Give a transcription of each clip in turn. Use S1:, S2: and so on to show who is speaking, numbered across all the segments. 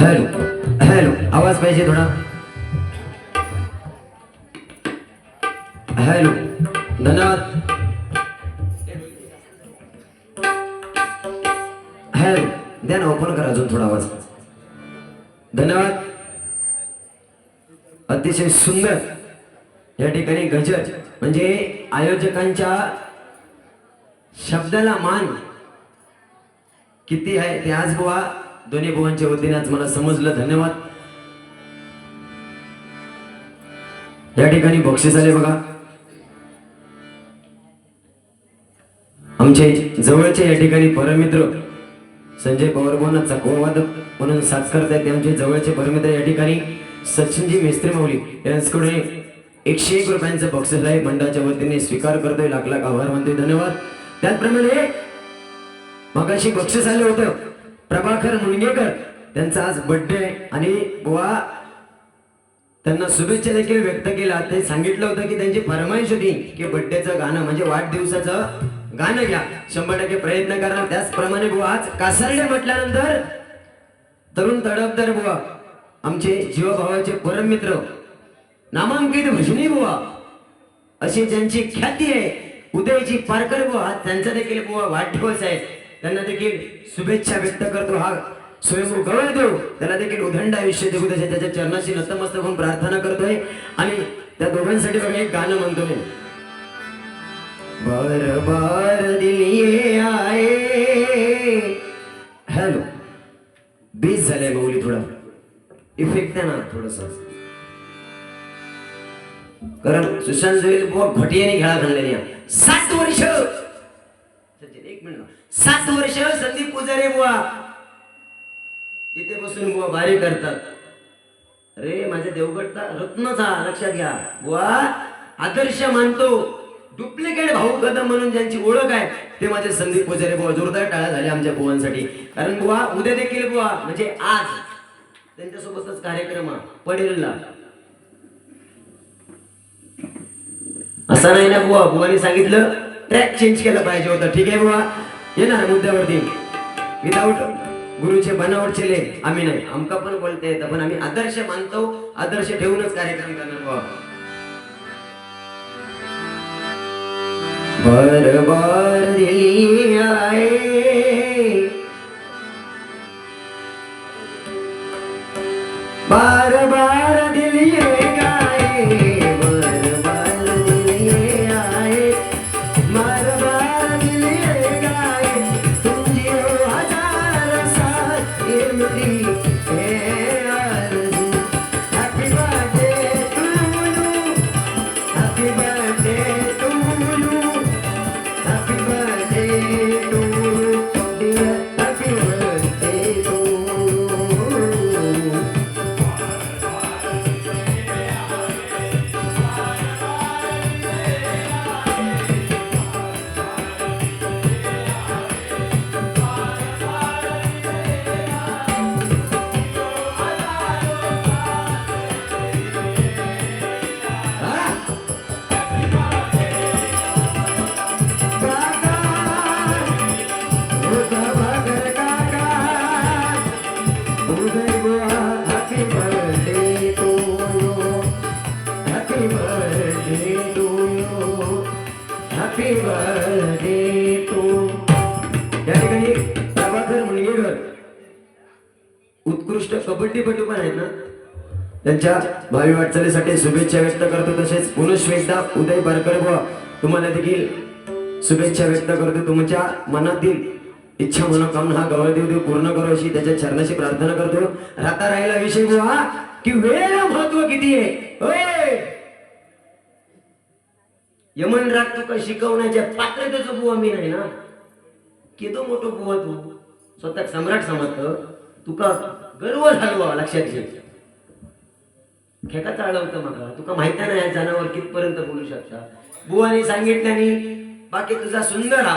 S1: Hello hello, आवाज पाहिजे थोडा. हेलो, धन्यवाद. हेलो, द्या ना, ओपन करा अजून थोडा आवाज. धन्यवाद. अतिशय सुंदर या ठिकाणी गजर म्हणजे आयोजकांच्या शब्दाला मान किती आहे ते आज बुवा दोन्ही बुवांच्या वतीने आज मला समजलं. धन्यवाद. या ठिकाणी बक्षीस आले बघा. आमचे जवळचे या ठिकाणी परमित्र संजय पवार बुवांना चकवादक म्हणून साथ करतायत. आमचे जवळचे परमित्र या ठिकाणी सचिनजी मेस्त्री माऊली यांच्याकडे 101 रुपयांचं बक्षीस आहे. मंडळाच्या वतीने स्वीकार करतोय. लाख लाख आभार मानतोय. धन्यवाद. त्याचप्रमाणे मगाशी बक्षीस आलं होतं प्रभाकर मुनगेकर, त्यांचा आज बर्थडे आणि बुवा त्यांना शुभेच्छा देखील व्यक्त केल्या. ते सांगितलं होतं की त्यांची फरमाईश होती की बर्थडेचं गाणं म्हणजे वाढदिवसाचं गाणं घ्या. 100% प्रयत्न करा. त्याचप्रमाणे बुवा आज कासारडे म्हटल्यानंतर तरुण तडफदार बुवा आमचे जीवभावाचे परममित्र नामांकित भजनी बुवा अशी ज्यांची ख्याती आहे उदयजी पारकर बुवा, त्यांचा देखील बुवा वाढदिवस आहे. त्यांना देखील शुभेच्छा व्यक्त करतो. हा स्वयंभू गवळदेव त्याला देखील उदंड आयुष्य देऊ दे, त्याच्या चरणाशी नतमस्तक होऊन प्रार्थना करतोय. आणि त्या दोघांसाठी बघा एक गाणं म्हणतोय. बार बार दिल ये आए. हॅलो, बीज झालंय माऊली, थोडा इफेक्ट आहे ना थोडस. कारण सुशांत जोईल बुवा घोटियाने खेळा घाललेली 7 वर्ष. सचिन एक मिनिट. 7 वर्ष संदीप पुजारे बुवा इथे बसून बुवा भारी करतात. अरे माझ्या देवगडचा रत्नचा लक्षात घ्या बुवा. आदर्श मानतो. डुप्लिकेट भाऊ कदम म्हणून ज्यांची ओळख आहे ते माझे संदीप पुजारे बुवा. जोरदार टाळ्या झाल्या आमच्या बुवांसाठी. कारण बुवा उद्या देखील बुवा म्हणजे आज त्यांच्यासोबतच कार्यक्रम पडेलला असं नाही ना बुवा. बुवानी सांगितलं ट्रॅक चेंज केला पाहिजे होता. ठीक आहे बुवा, येणार मुद्द्यावरती. विदाऊट गुरुचे बनावट चले आम्ही नाही. आमका पण बोलता येतं, पण आम्ही आदर्श मानतो. आदर्श ठेवूनच कार्यक्रम करणार बुवा. बार बार दिल आए बार बार दिल ये गाए. बार बार दिल ये आए. बार बार दिल ये गाए. तुम जियो 1000 साल ये मेरी है आरज़ू. Happy birthday to you. Happy birthday to you. Happy birthday to dear. Happy birthday to you. उत्कृष्ट कबड्डीपटू पण आहेत ना, त्यांच्या भावी वाटचालीसाठी शुभेच्छा व्यक्त करतो. तसेच पुनश्च एकदा उदय पारकर बुवा तुम्हाला देखील शुभेच्छा व्यक्त करतो. तुमच्या मनातील इच्छा मनोकामना हा गवळदेव देव पूर्ण करो अशी त्याच्या चरणाशी प्रार्थना करतो. राहता राहिला विषय बुवा की वेळ महत्व किती आहे. होय, यमन राग तुका शिकवण्याच्या पात्रतेचं बुवा मी नाही ना. किती मोठो बुवा तू स्वतः सम्राट समजत. तुका गर्व झालो लक्षात घे. खेका चालवतं मला. तुका माहिती नाही या जनावर कितपर्यंत बोलू शकता. बुवाने सांगितल्याने बाकी तुझा सुंदर हा,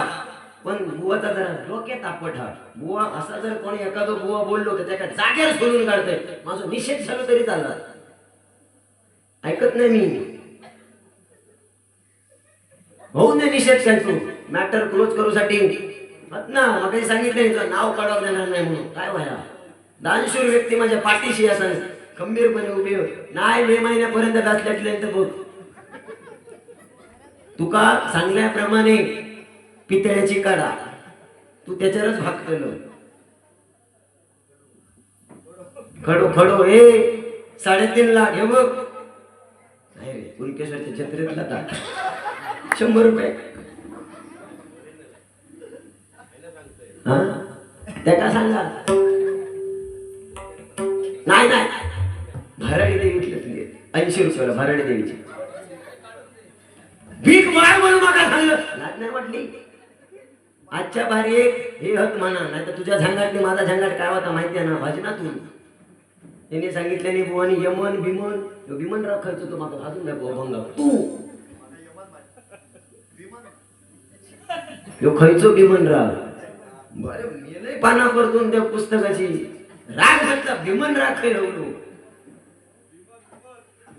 S1: पण बुवाचा जरा डोक्यात तापट हा. बुवा असा जर कोणी एखादा बुवा बोललो तर त्याच्या जागेवर सोडून काढतोय. माझं निषेध झालो तरी चालला. ऐकत नाही मी. भाऊ ने निषेध करतो. मॅटर क्लोज करूसाठी ना मग सांगितलं नाव काढावं देणार नाही म्हणून. काय व्हाया दानशूर व्यक्ती माझ्या पाठीशी असं खंबीरपणे उभी हो. नाही मे महिन्यापर्यंत घातल्यानंतर बघ तुका सांगल्याप्रमाणे पितळ्याची काढा तू त्याच्यावरच भागतलो खडो खडो हे 3.5 लाख हे बघ नाही रे कुणकेश्वरच्या जत्रेतला ताट 100 रुपये हा त्या का सांगा नाही नाही भराडी देवीतले तुझे 80 रुपयाला भराडी देवीची भीक मार म्हणून मला सांगलं लाज नाही वाटली आजच्या भारी एक हे हत म्हणा नाही तर तुझ्या झंगाटने माझा झंगाट काय होता माहिती आहे ना भजनातून त्याने सांगितल्याने बुवानी यमन भीमन राखायचं तो माझा भाजून नाही बुवा तू यो खयचो भीमन राव बरं मेलय पाना परतून त्या पुस्तकाची राग घातला भीमन राग खेळवलो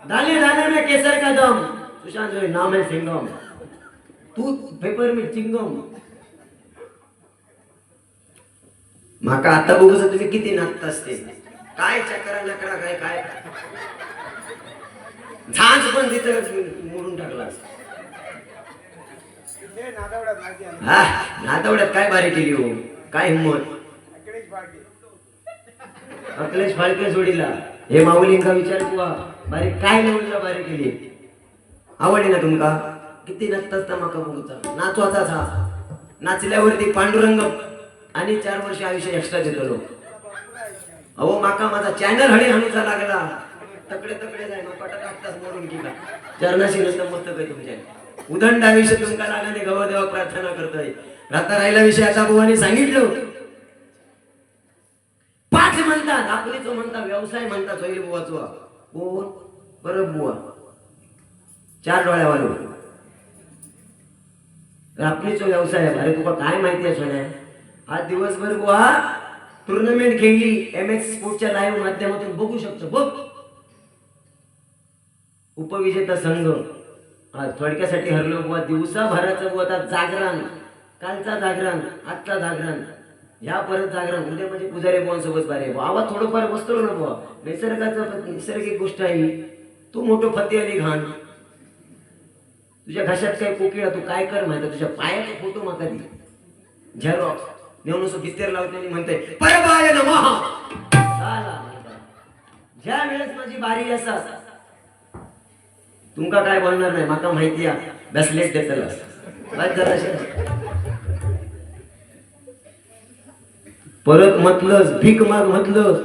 S1: दाने दाने में केसर का दम सुशांत जो नाम है सिंगम तू पेपर में चिंगम माका आता बघूच तुम्ही किती नाचत असते काय चक्रा नकरा काय काय झांज पण तिथं मोडून टाकला हा नातवड्यात काय बारी केली हो काय हिंमत अखिलेश फाळके जोडीला हे माऊलींका विचार किंवा बारी काय निवडला बारी केली आवडली ना तुमका किती नसता माका बघूचा नाचवाचाच हा नाचल्यावरती पांडुरंग आणि 4 वर्ष आयुष्य एक्स्ट्रा देतो अहो माका माझा चॅनल हणी हणूचा लागला तकडे तकडे जाय मग पटा टाकताच मोडून की का चरणाशी नसतं मस्त काही तुमच्या उदंड आयुष्य तुमका लागाने गवदेवा प्रार्थना करतोय राहता राहिला विषय आता बुवाने सांगितलं 5 म्हणतात आपली जो म्हणता व्यवसाय म्हणतात सोयरी बुवाचो कोण बरं बुवा 4 डोळ्यावालो आपली जो व्यवसाय अरे तुका काय माहिती आहे सोन्या आज दिवसभर बुवा टुर्नामेंट खेळली MX स्पोर्टच्या लाईव्ह माध्यमातून बघू शकतो बघ उपविजेता संघ आज थोडक्यासाठी हरलो बुवा दिवसाभराचं बुवा आता जागरण कालचा जागरण आजचा जागरण या परत जागरण उद्या म्हणजे पुजारी बुवा सोबत बारे आवाज थोडंफार बसतो ना बुवा नैसर्गिक गोष्ट आहे तू मोठं फतेह अली खान तुझ्या घशात काय कोकिळा तू काय कर माहिती तुझ्या पायाचे फोटो माका दे झेरॉक्स नेऊन असं भित्तेर लावते म्हणते परबाय नमः ज्या वेळेस माझी बारी असा तुमका काय बोलणार नाही माका माहिती आहे बॅसलेट देतलास परत म्हटलंस भीक माग म्हटलंस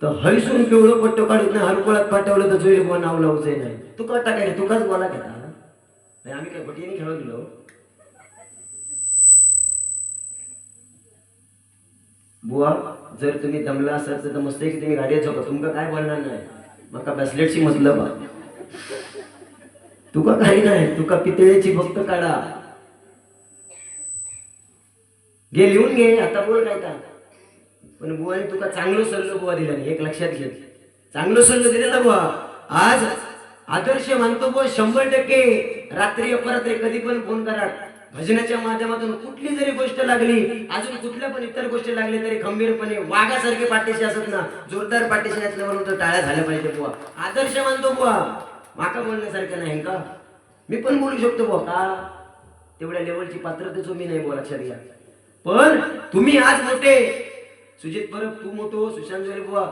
S1: तर हैसून पिवळं पट्ट काढत नाही हरकुळात पाठवलं तर जोई बुवा नाव लावूच नाही तू का टाकाय तुकाच बोला का आम्ही काय बटीने खेळत गेलो बुवा जर तुम्ही दमला असाल तर मस्त की तुम्ही गाडीत झोपा तुमका काय बोलणार नाही मका ब्रेसलेटची मतलब तुका काही नाही तुका पितळेची फक्त काढा घे लिहून घे आता बोल काय का पण बुवाने तुका चांगलं सल्लो बुवा दिला नाही एक लक्षात घे चांगलं सल्लो दिले ना बुवा आज आदर्श मानतो बुवा 100% रात्री अपरात्री कधी पण फोन करा भजनाच्या माध्यमातून कुठली जरी गोष्ट लागली अजून कुठल्या पण इतर गोष्टी लागली तरी खंबीरपणे वाघासारखे पाठीशी असत ना जोरदार पाठीशी असल्या म्हणून तर टाळ्या झाल्या पाहिजे बुवा आदर्श मानतो बुवा माका बोलण्यासारखं नाही का मी पण बोलू शकतो बुवा का तेवढ्या लेवलची पात्रतेचो मी नाही बुवा लक्षात घ्या पण तुम्ही आज मोठे सुजित परब तू मोठो सुशांत जोरे बुवा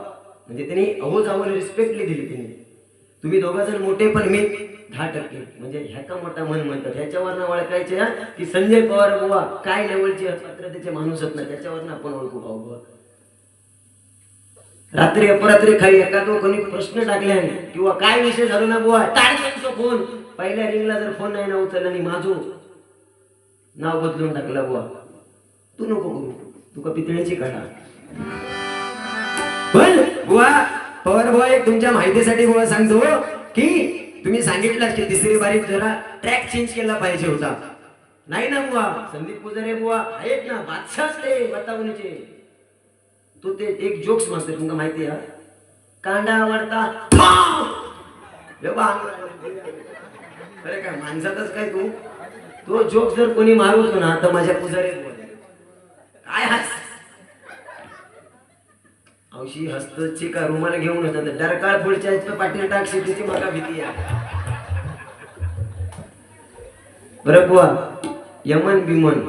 S1: म्हणजे त्यांनी अहो जावं रिस्पेक्टली दिली त्यांनी तुम्ही दोघांजण मोठे पण मी 10% म्हणजे ह्याका मोठा मन म्हणतात ह्याच्यावर ओळखायचे की संजय पवार बुवा काय लेवलचे पात्रतेचे माणूस आहेत ना त्याच्यावर आपण ओळखू पाहू बुवा रात्री अपरात्री खाली एखादं कोणी प्रश्न टाकले किंवा काय विषय झालो ना बुवा तारखेचा फोन पहिल्या रिंगला जर फोन नाही ना उचलला आणि माझं नाव बदलून टाकला बुवा तू नको करू तुका पितळेची काढा पण बुवा पवार बुवा एक तुमच्या माहितीसाठी बुवा सांगतो की तुम्ही सांगितलं की तिसरी बारी जरा ट्रॅक चेंज केला पाहिजे होता नाही ना बुवा संदीप पुजारे बुवा आहेत ना बादशाह ते बतावणीचे तो ते एक जोक्स म्हणतो तुमका माहिती आहे कांदा आवडता अरे काय माणसातच काय तू तो जोक जर कोणी मारवतो ना तर माझ्या पुजारी काय हास औशी हस्तची का रुमाला घेऊन होता डरकाळ पुढच्या पाटील टाकशी तिची मला भीती आहे. बरं बुवा यमन बिमन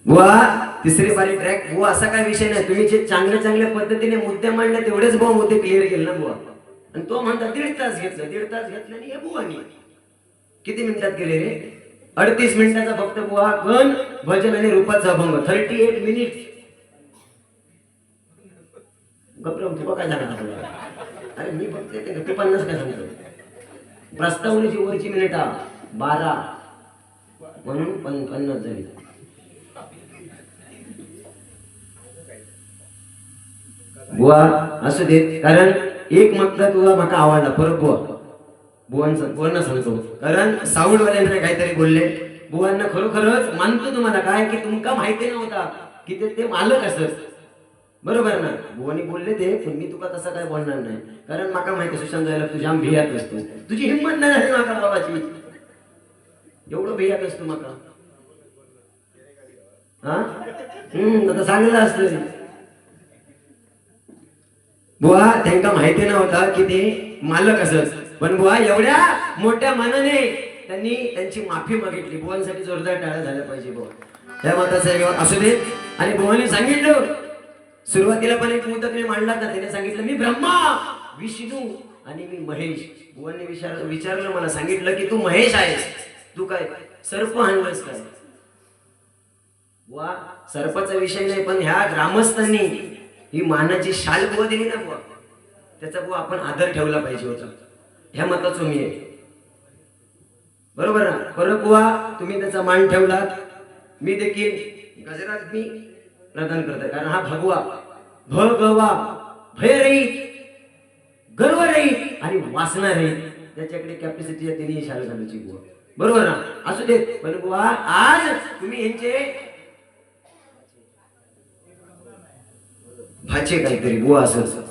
S1: बुवा तिसरी बारी ट्रॅक बुवा असा काय विषय नाही. तुम्ही जे चांगल्या पद्धतीने मुद्दे मांडले तेवढेच बुवा मुद्दे क्लिअर केले ना बुवा. आणि तो म्हणता 1.5 तास घेतला 1.5 तास घेतला आणि हे बुवानी किती मिनिटात केले रे? 38 मिनिटाचा फक्त बुवा गण भजन आणि रूपाचा अभंग 38 मिनिट. गप्पा तुला काय झालं आपल्याला? अरे मी फक्त ते 50 काय सांगतो. प्रस्तावनेची वरची मिनिट 12 म्हणून 50 झाली. बुवा असू देत कारण एक मतला तुला माका आवडला परत बुवांना सांगतो कारण साऊंडवाल्यांना काहीतरी बोलले. बुवांना खरोखरच मानतो तुम्हाला काय की तुमका माहिती नव्हता की ते मालक असत. बरोबर ना? बुवानी बोलले ते पण मी तुका तसं काय बोलणार नाही कारण माका माहिती सुशांत जायला तुझ्या भियात असतो. तुझी हिंमत नाही झाली माका बाबाची एवढं भियात असतो माका. हा आता सांगितलं असतं बुवा त्यांना माहिती नव्हता की ते मालक असत. पण बुवा एवढ्या मोठ्या मनाने त्यांनी त्यांची माफी मागितली. बुवांसाठी जोरदार टाळ्या झाल्या पाहिजे बुवा. त्या माताचा असू दे. आणि बुवाने सांगितलं सुरुवातीला पण एक मुद्दा तुम्ही मांडला ना. त्याने सांगितलं मी ब्रह्मा विष्णू आणि मी महेश. बुवांनी विचारलं मला सांगितलं की तू महेश आहेस तू काय सर्प हाणलंस काय? बुवा सर्पाचा विषय नाही पण ह्या ग्रामस्थांनी ही मानाची शाल बुवा दिली ना बुवा त्याचा बुवा आपण आदर ठेवला पाहिजे होता. ह्या मताचं मी आहे. बरोबर ना? परत बुवा तुम्ही त्याचा मान ठेवला. मी देखील गजराज मी प्रदान करतोय कारण हा भगवा भगवा भय रहित गर्व रहित आणि वासना रहित त्याच्याकडे कॅपॅसिटी आहे. त्यांनी शाल घालायची बुवा. बरोबर ना? असू देत. पण बुवा आज तुम्ही यांचे भाचे काहीतरी बुवा असं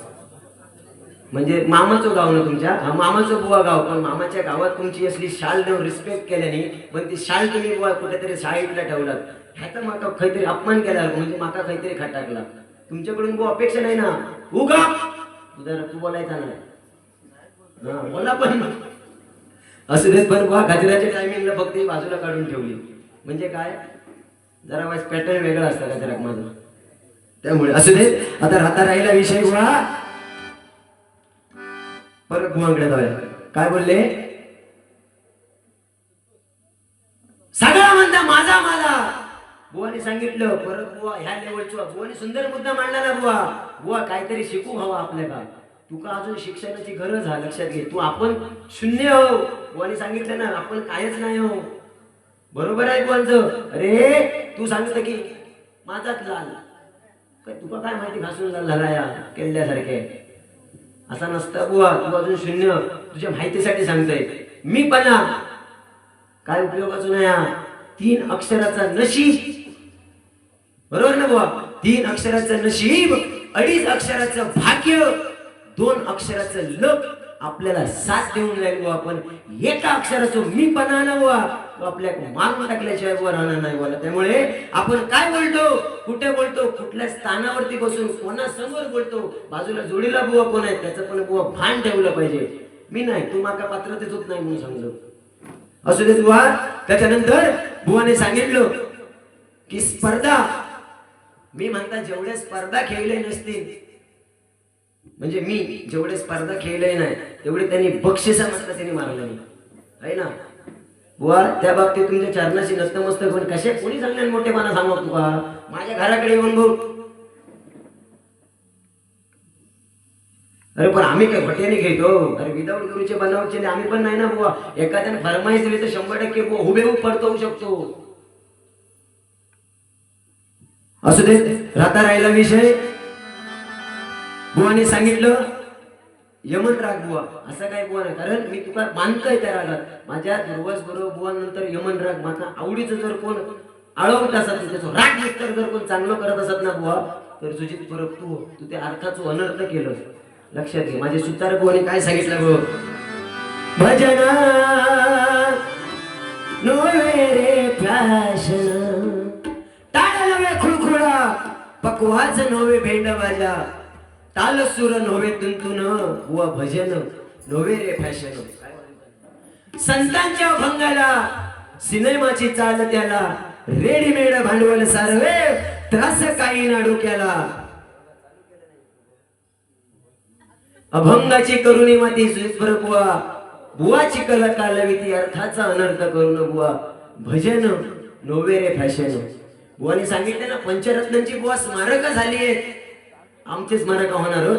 S1: म्हणजे मामाचं गाव ना तुमच्या मामाचं बुवा गाव. पण मामाच्या गावात तुमची असली शाल देऊन रिस्पेक्ट केल्याने पण ती शाल तुम्ही बुवा कुठेतरी साईडला ठेवलात. ह्याचा माका काहीतरी अपमान केला म्हणजे माका काहीतरी खटाकला. तुमच्याकडून बुवा अपेक्षा नाही ना. उगा तू बोलायचा नाही बोला पण असू देत. पण बुवा गजराच्या टायमिंगला फक्त ही बाजूला काढून ठेवली म्हणजे काय जरा वाईस पॅटर्न वेगळा असता गजराक माझा त्यामुळे असू देत. आता राहिला विषय बुवा परत बुवांकडे जाऊया. काय बोलले? सगळा म्हणता माझा माझा. बुवाने सांगितलं परत बुवा ह्या लेवलचा बुवाने सुंदर मुद्दा मांडला ना बुवा. बुवा काहीतरी शिकू हवा आपल्याला. तुका अजून शिक्षणाची गरज आहे लक्षात घे. तू आपण शून्य हो. बुवाने सांगितलं ना आपण कायच नाही हो. बरोबर आहे बुवांचं. अरे तू सांगितलं की माझाच लाल काय तुका काय माहिती घासून झाला या केल्यासारखे असा नसता बुवा. तू अजून शून्य. तुझ्या माहितीसाठी सांगतोय मी पण काय उपयोगाचं नाही. 3 अक्षराचा नशीब. बरोबर ना बुवा? 3 अक्षराचं नशीब 2.5 अक्षराचं भाग्य 2 अक्षराचं लक आपल्याला साथ देऊन जाईल बुवा. पण एका अक्षराचं मी पण ना बुवा तो आपल्या मारून टाकल्याशिवाय बुवा राहणार नाही बोला. त्यामुळे आपण काय बोलतो कुठे बोलतो कुठल्या स्थानावरती बसून कोणासमोर बोलतो बाजूला जोडीला बुवा कोण आहे त्याचं पण बुवा भान ठेवलं पाहिजे. मी नाही तू माका पात्रतेच होत नाही म्हणून सांगलो. असू देत बुवा. त्याच्यानंतर बुवाने सांगितलं की स्पर्धा मी म्हणता जेवढे स्पर्धा खेळले नसतील म्हणजे मी जेवढे स्पर्धा खेळले नाही तेवढे त्यांनी बक्षिसा म्हणता त्यांनी मारले नाही आहे ना बुवा. त्या बाबतीत तुमच्या चरणाशी नतमस्तक पण कसे कोणी सांगले मोठेपणा सांगू तुका माझ्या घराकडे येऊन बघ. अरे पण आम्ही काय भट्याने घेतो. अरे विदाऊट गुरुचे बनावचे आम्ही पण नाही ना बुवा. एखाद्याने फरमाईश दिली तर 100% बुवा हुबेहूब परतवू शकतो. असू दे. राहिला विषय बुवाने सांगितलं यमन राग बुवा असं काय बुवा नाही कारण मी तुका मानतोय त्या रागात माझ्या रोज बरोबर बुवानंतर यमन राग माका आवडीचं जर कोण आळवत असत त्याचं राग निस्तर जर कोण चांगलं करत असत ना बुवा तर तुझी परत तू त्या अर्थाचं अनर्थ केलं. लक्षात घे. माझे सुतार बुवाने काय सांगितलं गो भजना नोवे रे प्राशन टाळा नव्हे खुळखुळ सोहळा पकवाच नव्हे भेंड बाजा ताल सुर नव्हे तुंतुन व भजन नव्हे रे फॅशन संतांच्या भंगाला सिनेमाची चाल त्याला रेडीमेड भांडवल सारवे त्रास काही ना डोक्याला अभंगाची करुणी माती सुस्वर बुवा बुवाची कला कालविती अर्थाचा अनर्थ करून बुवा भजन नोवे रे फॅशन बुवाने सांगितलं ना पंचरत्नांची बुवा स्मारक झाली आहेत आमचे स्मारक होणार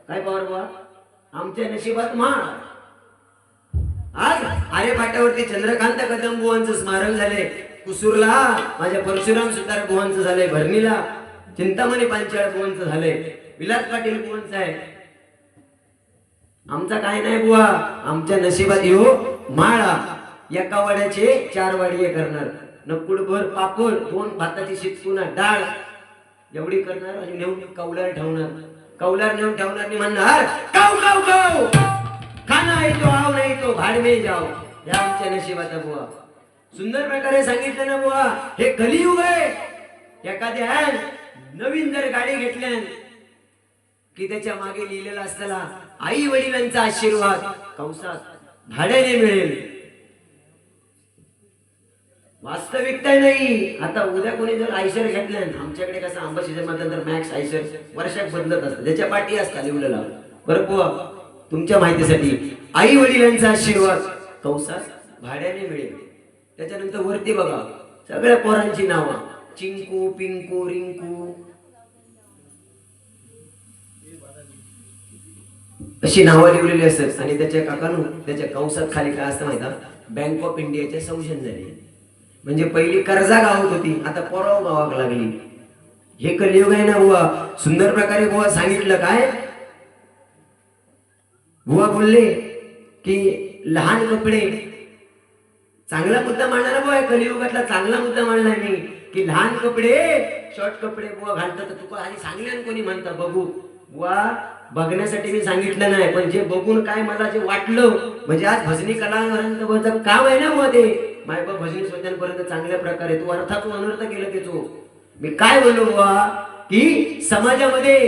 S1: काय पवार बुवा आमच्या नशिबात माळ आज आर्यपाट्यावरती चंद्रकांत कदम बुवांचं स्मारक झाले कुसूरला माझ्या परशुराम सुतार बुवांचं झालंय भरणीला चिंतामणी पांचाळ बुवांचं झालंय विलास पाटील बुवांचं आहे आमचा काय नाही बुवा आमच्या नशिबात येऊ माळा एका वाड्याचे 4 वाडिये करणार नकुडभर पापड 2 भाताची शिटकुना डाळ एवढी करणार आणि नेऊन कौलार नेऊन ठेवणार आणि म्हणणार काऊ काऊ काऊ खाना आहे तो आव नाही तो भाडमे जाओ या आमच्या नशिबात बुवा सुंदर प्रकारे सांगितलं ना बुवा हे कलियुग आहे एखाद्या नवीन जर गाडी घेतल्या की त्याच्या मागे लिहिलेला असताना आई वडिलांचा आशीर्वाद कंसात भाड्याने मिळेल वास्तविकता नाही आता उद्या कोणी जर आयशर घेतल्या आमच्याकडे कसं आंबा सीझन मध्ये तर मॅक्स आयशर वर्षात बदलत असतं त्याच्या पाठी असतात लिवलेला बरं बुवा तुमच्या माहितीसाठी आई वडिलांचा आशीर्वाद कंसात भाड्याने मिळेल त्याच्यानंतर वरती बघा सगळ्या पोरांची नावं चिंकू पिंकू रिंकू अशी नावं लिहिलेली असतात आणि त्याच्या काकानु त्याच्या कंसात खाली काय असतं माहिती बँक ऑफ इंडियाच्या सौजन्याने म्हणजे पहिली कर्जा गावात होती आता पोराव गावाक लागली हे कलियुग आहे ना बुवा सुंदर प्रकारे बुवा सांगितलं काय बुवा बोलले की लहान कपडे चांगला मुद्दा मांडणारा बुवा कलियुगातला चांगला मुद्दा मांडला मी की लहान कपडे शॉर्ट कपडे बुवा घालतात तुका आणि सांगल्यान कोणी म्हणता बघू बुवा बघण्यासाठी मी सांगितलं नाही पण जे बघून काय मला जे वाटलं म्हणजे आज भजनी कलाकारांचं काम आहे ना बुवा ते मायबाप भजनी श्रोत्यांपर्यंत चांगल्या प्रकारे तू अर्थातून अनर्थ केलं की तू मी काय बोललो बुवा की समाजामध्ये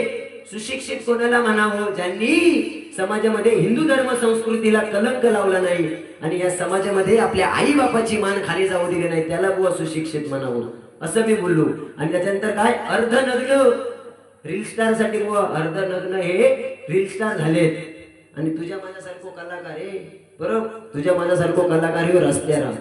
S1: सुशिक्षित कोणाला म्हणावं ज्यांनी समाजामध्ये हिंदू धर्म संस्कृतीला कलंक लावला नाही आणि या समाजामध्ये आपल्या आई बापाची मान खाली जाऊ दिली नाही त्याला बुवा सुशिक्षित म्हणावं असं मी बोललो आणि त्याच्यानंतर काय अर्धनग्न रील स्टार साठी बुवा अर्धनग्न हे रील स्टार झालेत आणि तुझ्या माझ्यासारखो कलाकार आहे बरोबर तुझ्या माझ्यासारखो कलाकार हो रस्त्यावर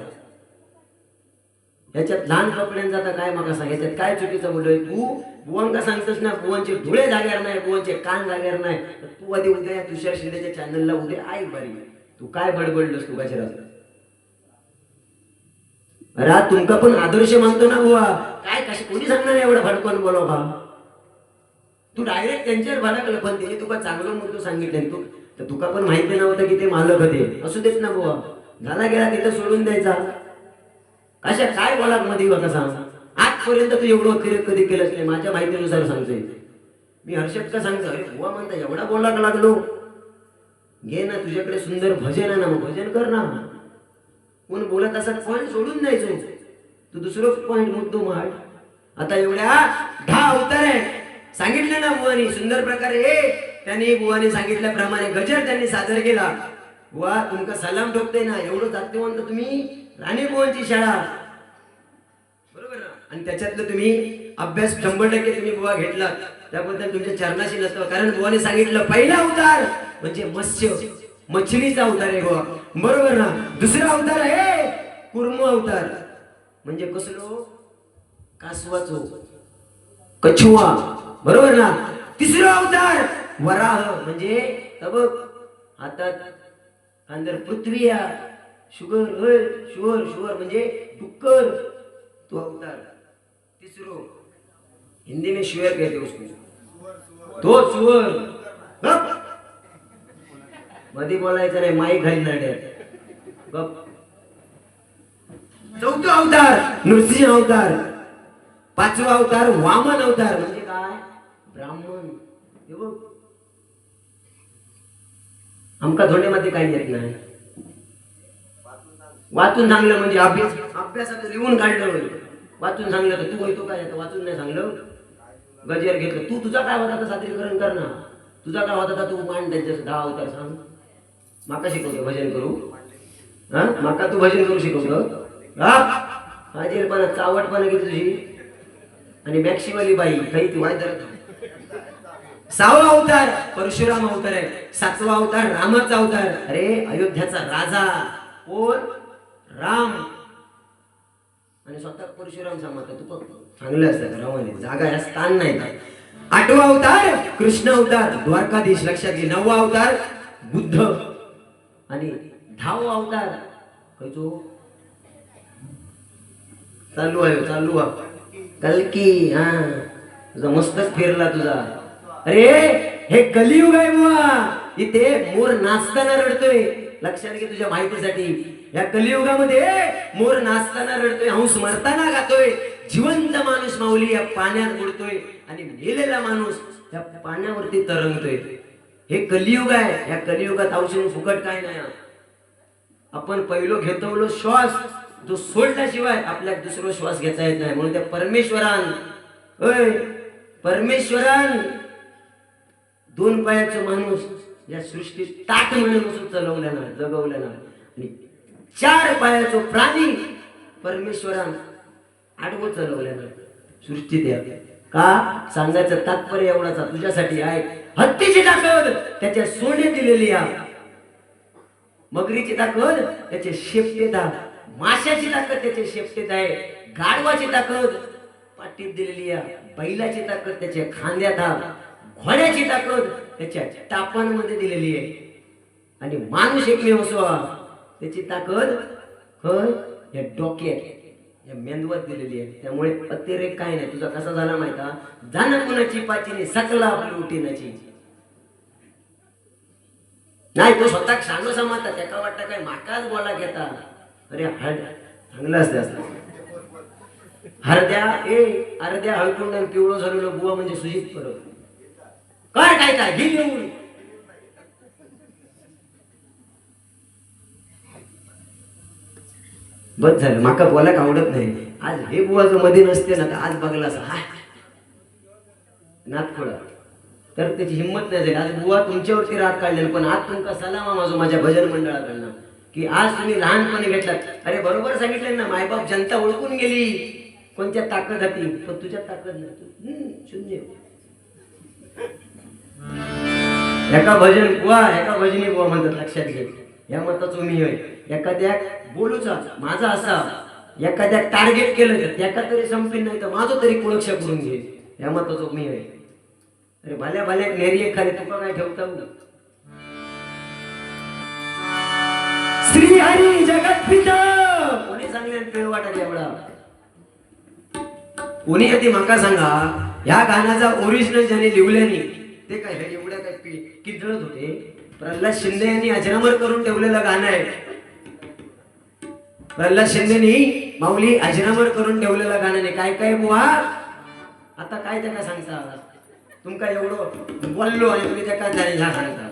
S1: याच्यात लहान कपड्यांचा आता काय मग सांग याच्यात काय चुकीचं बोललोय तू बुवांका सांगतोस ना बुवांचे डोळे जाग्यावर नाही बुवांचे कान जाग्यावर नाही तू आधी उद्या तुषार शिंदेच्या चॅनलला उद्या आई बरी तू काय बडबडलोस तू कशा अरे तुमका पण आदर्श मानतो ना बुवा काय कशी कोणी सांगणार एवढं भडकन बोलव का तू डायरेक्ट त्यांच्यावर भडकलं पण तिने तुका चांगलं मुद्दू सांगितलं तू तर तुका पण माहिती नव्हतं की ते मालक होते असू देत ना बुवा झाला गेला तिथं सोडून द्यायचा अशा काय बोला मध्ये बघा सांग आजपर्यंत तू एवढं कधी केलंच नाही माझ्या माहितीनुसार सांगतोय मी हर्षद का सांगतो अरे बुवा म्हणता एवढा बोला का लागलो घे ना तुझ्याकडे सुंदर भजन आहे ना मग भजन कर ना कोण बोलत असत पॉईंट सोडून द्यायचो तू दुसरं पॉईंट मुद्दू मांड आता एवढ्या 10 अवतार आहे सांगितलं ना बुवानी सुंदर प्रकारे त्यांनी बुवानी सांगितल्याप्रमाणे गजर त्यांनी सादर केला बुवा तुमका सलाम ठोकते ना एवढं जातीवंत तुम्ही राणी बुवांची शाळा बरोबर ना आणि त्याच्यातलं तुम्ही अभ्यास 100% तुम्ही बुवा घेतला त्याबद्दल तुमच्या चरणाशी नसतं कारण बुवाने सांगितलं पहिला अवतार म्हणजे मत्स्य मछलीचा अवतार आहे बुवा बरोबर ना दुसरा अवतार आहे कुर्म अवतार म्हणजे कसलो कासवाचो कछुआ बरोबर ना तिसरा अवतार वराह म्हणजे तबक हातात अंदर पृथ्वी शुगर शुअर म्हणजे डुक्कर तो अवतार तीसरो हिंदी में शुअर कहते उसको तो शुअर मध्ये बोलायचं नाही माई घाली नाड्यात चौथा अवतार नृसिंह अवतार पाचवा अवतार वामन अवतार म्हणजे काय ब्राह्मण आमका थोड्यामध्ये काही येत नाही वाचून सांगलं म्हणजे अभ्यासात लिहून काढलं वाचून सांगलं तर तू होतो काय आता वाचून नाही सांगलं गजेर घेतलं तू तुझा काय होता तर सादरीकरण कर ना तुझा काय होता तू मान त्यांच्या 10 अवतार सांग माका शिकवतो भजन करू हा माका तू भजन करू शिकवतो हा हाजीरपणा चावटपणा किती तुझी आणि मॅक्सिमली बाई काही ती वाय धरत 6वा अवतार परशुराम अवतार आहे 7वा अवतार रामाचा अवतार अरे अयोध्याचा राजा कोण राम आणि स्वतः परशुराम सांगता तू चांगलं असतं रामाने जागा या स्थान नाही 8वा अवतार कृष्ण अवतार द्वारकाधीश लक्षात घे 9वा अवतार बुद्ध आणि 10वा अवतार जो चालू आहे कल्की हा तुझा मस्तच फिरला तुझा अरे हे कलियुग आहे बुवा इथे मोर नाचताना रडतोय लक्षात घे तुझ्या माहितीसाठी या कलियुगामध्ये मोर नाचताना रडतोय हंस मरताना गातोय जिवंत माणूस माऊली या पाण्यात बुडतोय आणि मेलेला माणूस या पाण्यावरती तरंगतोय हे कलियुग आहे या कलियुगात औषध फुकट काय नाही आपण पहिलो घेतवलो श्वास जो सोडल्याशिवाय आपल्याला दुसरा श्वास घेता येत नाही म्हणून त्या परमेश्वरान 2 पायाचा माणूस या सृष्टीत ताट म्हणून चालवल्याना जगवल्याना आणि 4 पायाचा प्राणी परमेश्वरान आडवं चालवल्याना सृष्टीत या का सांगायचं तात्पर्य एवढाचा तुझ्यासाठी आहे हत्तीची ताकद त्याच्या सोने दिलेली आहे मगरीची ताकद त्याचे शेपटीत आहे माशाची ताकद त्याचे शेपटीत आहे गाढवाची ताकद पाठीत दिलेली आहे बैलाची ताकद त्याच्या खांद्यात आहे घोड्याची ताकद त्याच्या टापांमध्ये दिलेली आहे आणि माणूस एकमेव असो त्याची ताकद या डोक्यात या मेंदवात दिलेली आहे त्यामुळे अतिरेक काय नाही तुझा कसा झाला माहिता जाणं कुणाची पाचीने सकला आपली उठीनाची नाही तो स्वतः सांगू समजता त्याका वाटतं काय माकाच बोला घेता अरे हळ चांगलं असतं अर्ध्या हळकुंड पिवळं झालेलं बुवा म्हणजे सुजित परत काय घे येऊन बस झालं माका बोलायला आवडत नाही आज हे बुवाचं मध्ये नसते ना तर आज बघला असा हा नाथखोळा तर त्याची हिंमत नाही झाली आज बुवा तुमच्यावरती राग काढलेला पण आज तुमका सलामा माझ्या भजन मंडळाकडनं की आज तुम्ही लहानपणी घेतलात अरे बरोबर सांगितलं ना मायबाप जनता ओळखून गेली कोणत्या ताकद होती पण तुझ्या ताकद नाही शून्य एका भजनी बुवा म्हणतात लक्षात घे या मताचं मी होय एखाद्या बोलूचा माझा असा एखाद्या टार्गेट केलं तर त्याका तरी संपेल नाही तर माझं तरी कुळक्षा करून घे या मताचं मी होय अरे भाल्या नेरी खाली तुका काय ठेवता श्री हरी जगत पिता कोणी सांगले पेळ वाटत एवढा कोणी कधी माका सांगा या गाण्याचा ओरिजिनल ज्याने लिहिल्यानी ते काय एवढ्या काय किंजळत होते प्रल्हाद शिंदे यांनी अजरामर करून ठेवलेलं गाणं आहे प्रल्हाद शिंदेनी माऊली अजरामर करून ठेवलेलं गाणं नाही काय बुवा आता काय त्याला सांगता तुमका एवढं बोललो आणि तुम्ही त्या काय ह्या सांगता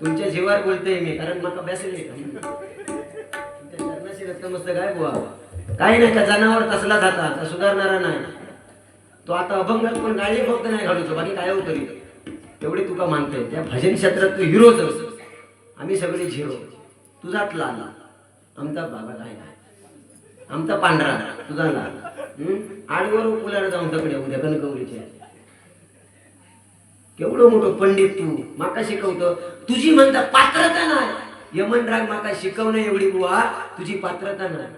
S1: तुमच्या जीवावर बोलतोय मी कारण मका बॅसले तुमच्या चरणाशी रत्तमस्त काय बुवा काही नाही का जनावर तसला जाता सुधारणारा नाही तो आता अभंगात पण गाडी फक्त नाही घालतो बाकी काय होत तरी एवढे तुका मानते त्या भजन क्षेत्रात तू हिरोच आम्ही सगळे झिरो तुझाच लाल आमचा बाबा काय नाही आमचा पांढरा तुझा लाल आडवर उलाला जाऊन तकडे उद्या कनकवलीच्या केवढं मोठं पंडित तू माका शिकवतो तुझी म्हणता पात्रता नाही यमन राग माका शिकवणं एवढी बुवा तुझी पात्रता नाही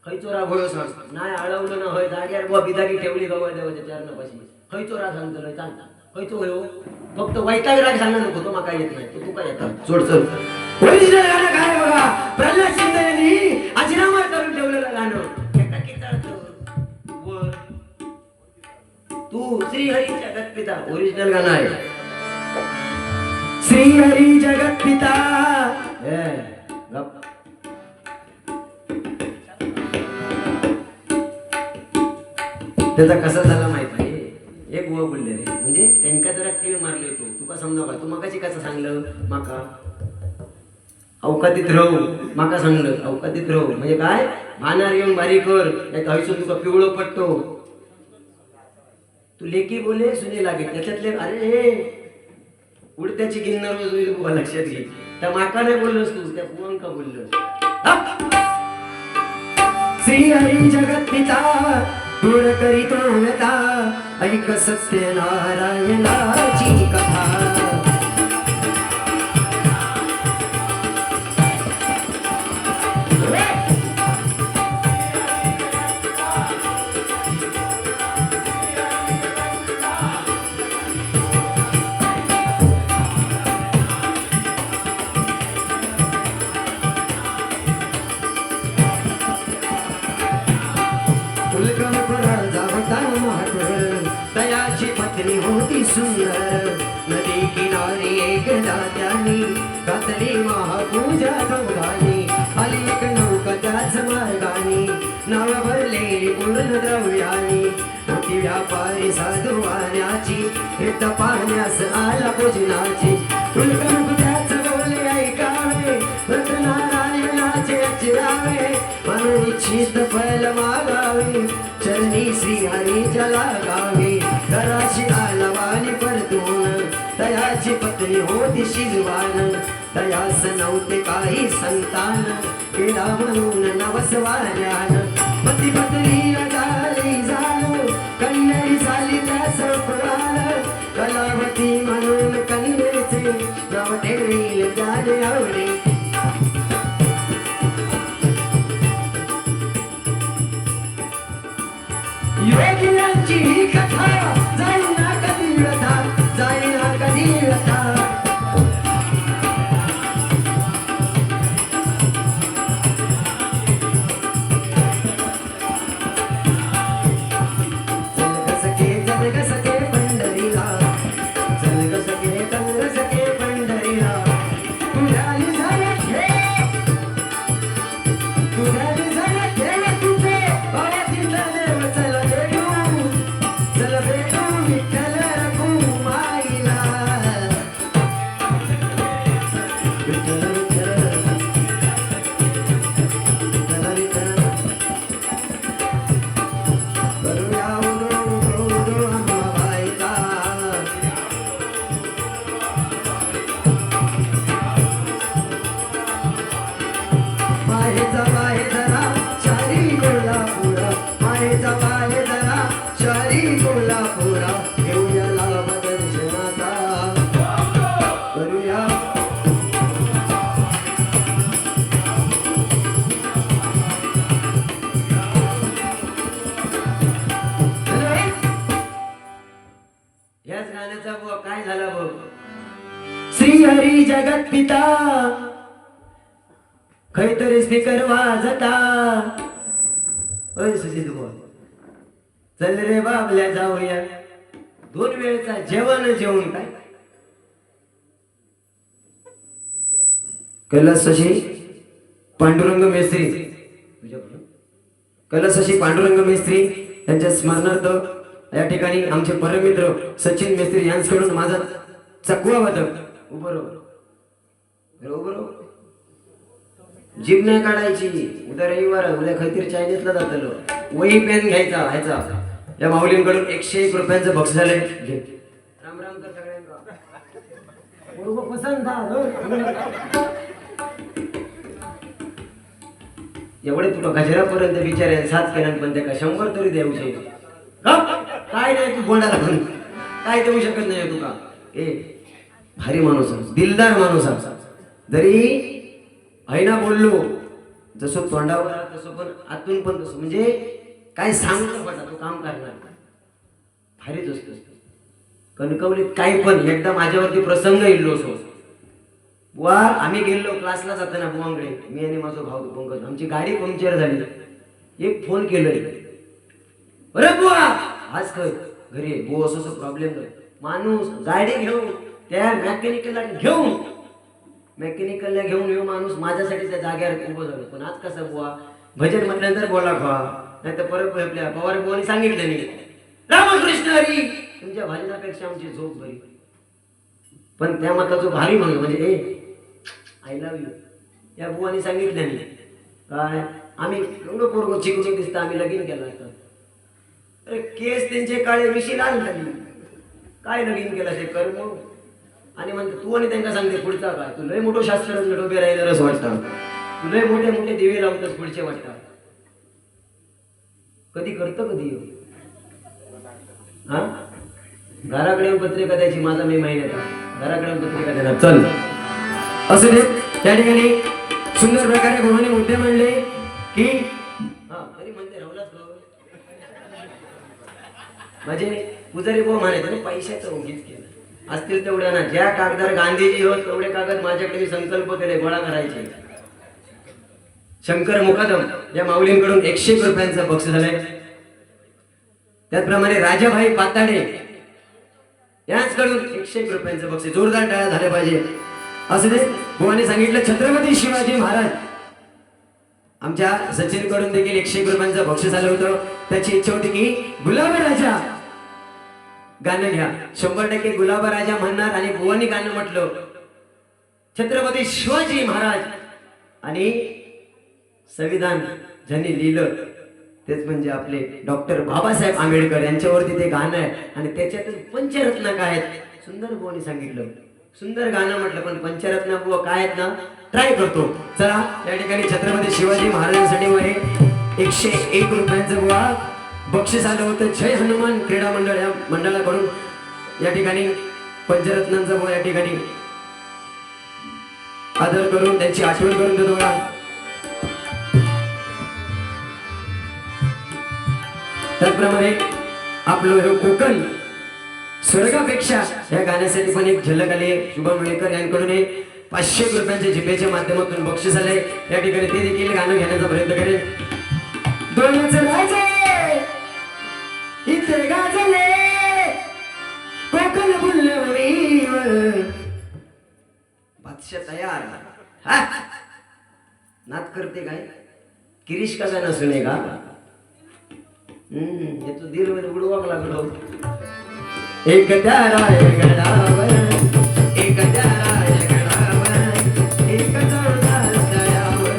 S1: खैचो राग होय सांग नाही आळवलं ना होय जाग्यावर बुवा बिदागी ठेवली गवा देवाच्या चरणापाशी खैचो राग सांगतो नाही सांग खैचो होय फक्त वैताग राग सांगा नको तो माका येत नाही तू काय येतात सोड चल ओरिजिनल गाणं काय बघा प्रल्हाद शिंदे यांनी अजरामर करून ठेवलेलं गाणं एका किताळचं वर तू श्री हरी जगत पिता ओरिजिनल गाणं आहे श्री हरी जगत पिता त्याचा कसा झाला माहित आहे एक बुवा बोलले रे म्हणजे त्यांका जरा कीळ मारले तू तुका समजा का तू मगाशी कसं सांगलं माका
S2: अवकातीत राहू. माका सांगलं अवकातीत राहू म्हणजे काय, भानार येऊन बारी कर, नाही तर हयसून तुका पिवळं पडतो. तू लेकी बोले सुने लागे त्याच्यातले अरे उडत्याची गिन्नर रोज होईल बुवा, लक्षात घे. त्या माका नाही बोललोस तू, त्या बुवांका बोललोस.
S1: श्री हरी जगत पिता दूर करीतो व्यथा, ऐक सत्य नारायणाची कथा. तयाची पत्नी होती सुंदर, नदी किनारी एक दात्यानी घातली महापूजा गंगानी. आली एक नौका त्याच मार्गानी, नाव भरलेली पूर्ण द्रव्यानी. होती व्यापारी साधू वाण्याची, हित पाहण्यास आला पूजनाची. तुलकमुख त्याच बोले ऐकावे, व्रत नारायणाचे चिरावे. म्हणून इच्छित फल मागावे, चरणी श्री हरीच्या लागावे. घराशी आला वाणी परतून, तयाची पत्नी होती शिजवान. तयास नव्हते काही संतान, केला म्हणून नवस वाऱ्यान. पती पत्नी झाली झालो, कन्याई झाली त्यास पुराण. कलावती म्हणून कन्येचे नाव ठेवील त्याने आवडे. योगियांची ही कथा जाईना कधी व्यथा, जाईना कधी व्यथा. चल ग सखे पंढरीला, चल ग सखे पंढरीला. तुझ्याली झाले खेळ, तुझ्याली झाले खेळ तुझे बाबाजीचा देव. चल भेटू विठ्ठल रखुमाईला. विठ्ठल विठ्ठल विठ्ठल विठ्ठल. करूया उदो अंबाबाईचा, माहेचा बाहे जरा शारी कोल्हापुरा, माहेचा बाहे जरा शारी कोल्हापुरा. घेऊया लाभ दर्शनाचा, करूया
S2: याच गाण्याचा बुवा काय झाला बघ.
S1: श्री हरी जगत पिता, खैतरी स्पीकर वाजता.
S2: अय सुजित बुवा, चल रे बाबल्या जाऊया. 2 वेळचा जेवण जेवण काय.
S1: कैलासशी पांडुरंग मेस्त्री, कैलासशी पांडुरंग मेस्त्री यांच्या स्मरणार्थ या ठिकाणी आमचे परममित्र सचिन मेस्त्री यांच्याकडून माझा चकवा वादक.
S2: उभं राहू. जीभ नाही काढायची. उद्या रविवार, उद्या खैतीर चायनीजला जातलो. वही पेन घ्यायचा ह्याचा.
S1: या माऊलींकडून 101 रुपयांचं बक्षीस झाले. घे.
S2: राम राम कर सगळ्यांना. बरोबर पसंत हा. एवढे तुला गजरापर्यंत विचार 7 केला पण त्या 100 तरी देऊ शकतो. काय नाही तू बोलायला पण काय देऊ शकत नाही तुका.
S1: भारी माणूस आहे, दिलदार माणूस आहे. जरी आईना बोललो जसं तोंडावर
S2: तोंडावर तसं पण आतून पण तसं म्हणजे काय सांगतो पडा तो काम करणार भारीच असतो. कणकवलीत काही पण एकदा माझ्यावरती प्रसंग येलो असो. बुवा आम्ही गेलो क्लासला जाताना बुवांकडे, मी आणि माझा भाऊ पंकज. आमची गाडी पंक्चर झाली. एक फोन केलोय, अरे बुवा आज काय घरी आहे बुवा, असं प्रॉब्लेम नाही. माणूस गाडी घेऊन त्या मेकॅनिकलला घेऊन येऊ. माणूस माझ्यासाठी त्या जागेवर उभं झालं. पण आज कसं बुवा भजन म्हटल्यानंतर बोला खा, नाही तर परत आपल्या पवार बुवानी सांगितलं नाही रामकृष्ण हरी, तुमच्या भजनापेक्षा आमची झोप बरी. पण त्या मताचं भारी म्हणलं म्हणजे आय लव्ह यू या बुवानी सांगितलं नाही काय आम्ही एवढं पोरगं चिकटून दिसतं आम्ही लगीन केलं असतं. अरे केस त्यांचे काळे मिशी लाल झाली काय लगीन केलं ते कर मग. आणि म्हणते तू आणि त्यांना सांगते पुढचा काय तू लय मोठं शास्त्रज्ञ डोबे राहिलं वाटतं तू लय मोठे मोठे दिवे लावतस पुढचे वाटतात. कधी करतं कधी हा घराकडे येऊन पत्रिका द्यायची माझा मे महिन्यात घराकडे येऊन पत्रिका देणार चल
S1: असू दे. त्या ठिकाणी सुंदर प्रकारे भवानी मुद्दे म्हणले की
S2: हा तरी म्हणते राहुलाच म्हणजे पुजारी भाऊ म्हणायचं ना पैशाचं उगीच केलं असतील तेवढ्या ना ज्या कागदार गांधीजी होत तेवढे कागद माझ्याकडे मी संकल्प केले गोळा करायचे. शंकर मुकादम या माऊलींकडून 101 रुपयांचं बक्षीस झालंय. त्याचप्रमाणे राजाभाई पाताडे यांच्याकडून 101 रुपयांचं बक्षीस जोरदार टाळ्या झाल्या पाहिजे. असं दे भुवानी सांगितलं छत्रपती शिवाजी महाराज आमच्या सचिन कडून देखील 101 रुपयांचं बक्षीस आलं होतं. त्याची इच्छा होती की गुलाब राजा गाणं घ्या 100% गुलाब राजा म्हणणार आणि भुवानी गाणं म्हटलं छत्रपती शिवाजी महाराज आणि संविधान ज्यांनी लिहिलं तेच म्हणजे आपले डॉक्टर बाबासाहेब आंबेडकर यांच्यावरती ते गाणं आहे आणि त्याच्यातून पंचरत्न काय आहेत सुंदर बुवानी सांगितलं. सुंदर गाणं म्हटलं पण पंचरत्न बुवा काय आहेत ना ट्राय करतो. चला या ठिकाणी छत्रपती शिवाजी महाराजांसाठी मध्ये 101 रुपयांचं बुवा बक्षीस आलं होतं. जय हनुमान क्रीडा मंडळ या मंडळाकडून या ठिकाणी पंचरत्नांचा बुवा या ठिकाणी आदर करून त्यांची आठवण करून देतो बघा. त्याचप्रमाणे आपलं हे कोकण स्वर्गापेक्षा या गाण्यासाठी पण एक झलक आली. शुभम वेळेकर यांकडून 500 रुपयांच्या जिपेच्या माध्यमातून बक्षीस आले. या ठिकाणी ते देखील गाणं घेण्याचा प्रयत्न करेल. दोनच राजे इथे गाजले कोकण बुलवरीवर बादशाह तयार हा नात करते काय किरीश का गाणं सुनेगा हे तो दिल मध्ये उडवाक लागलो. एक तारा गडावर एक तारा गडावर एक जोरदार तळ्यावर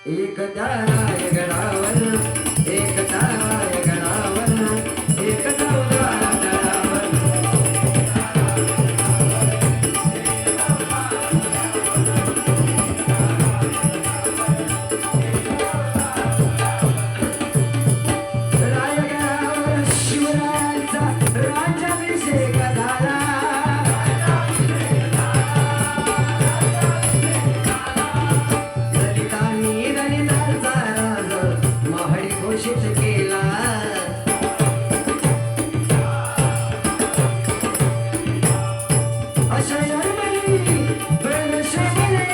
S2: एक तारा गडावर एक तारा गडावर एक जोरदार तळ्यावर रायगडावर शिवरायांचा राज्याभिषेक झाला. दलितांनी दलितांचा राज महाडी घोषित केला. अशा जन्मली प्रेम शोभले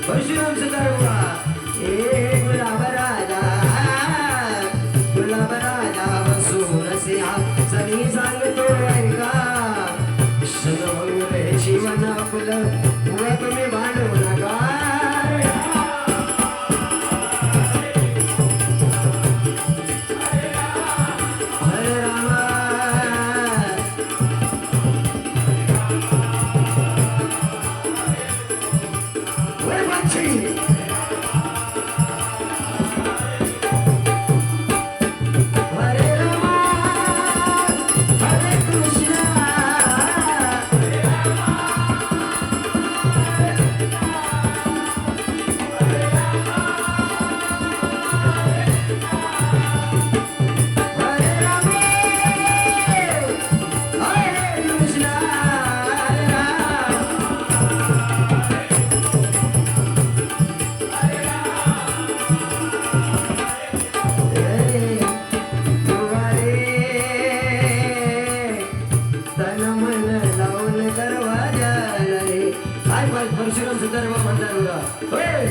S2: परशुराम सुधारवा ए गुलाब राजा वसूर सिंहा सनी सांगतो ऐका सनवरे जीवन आपलं पुढे तुम्ही भांडू नका. हरे रामा वे बाची हरे रामा हरे कृष्ण सुतार बाबा म्हणतात बघा होय.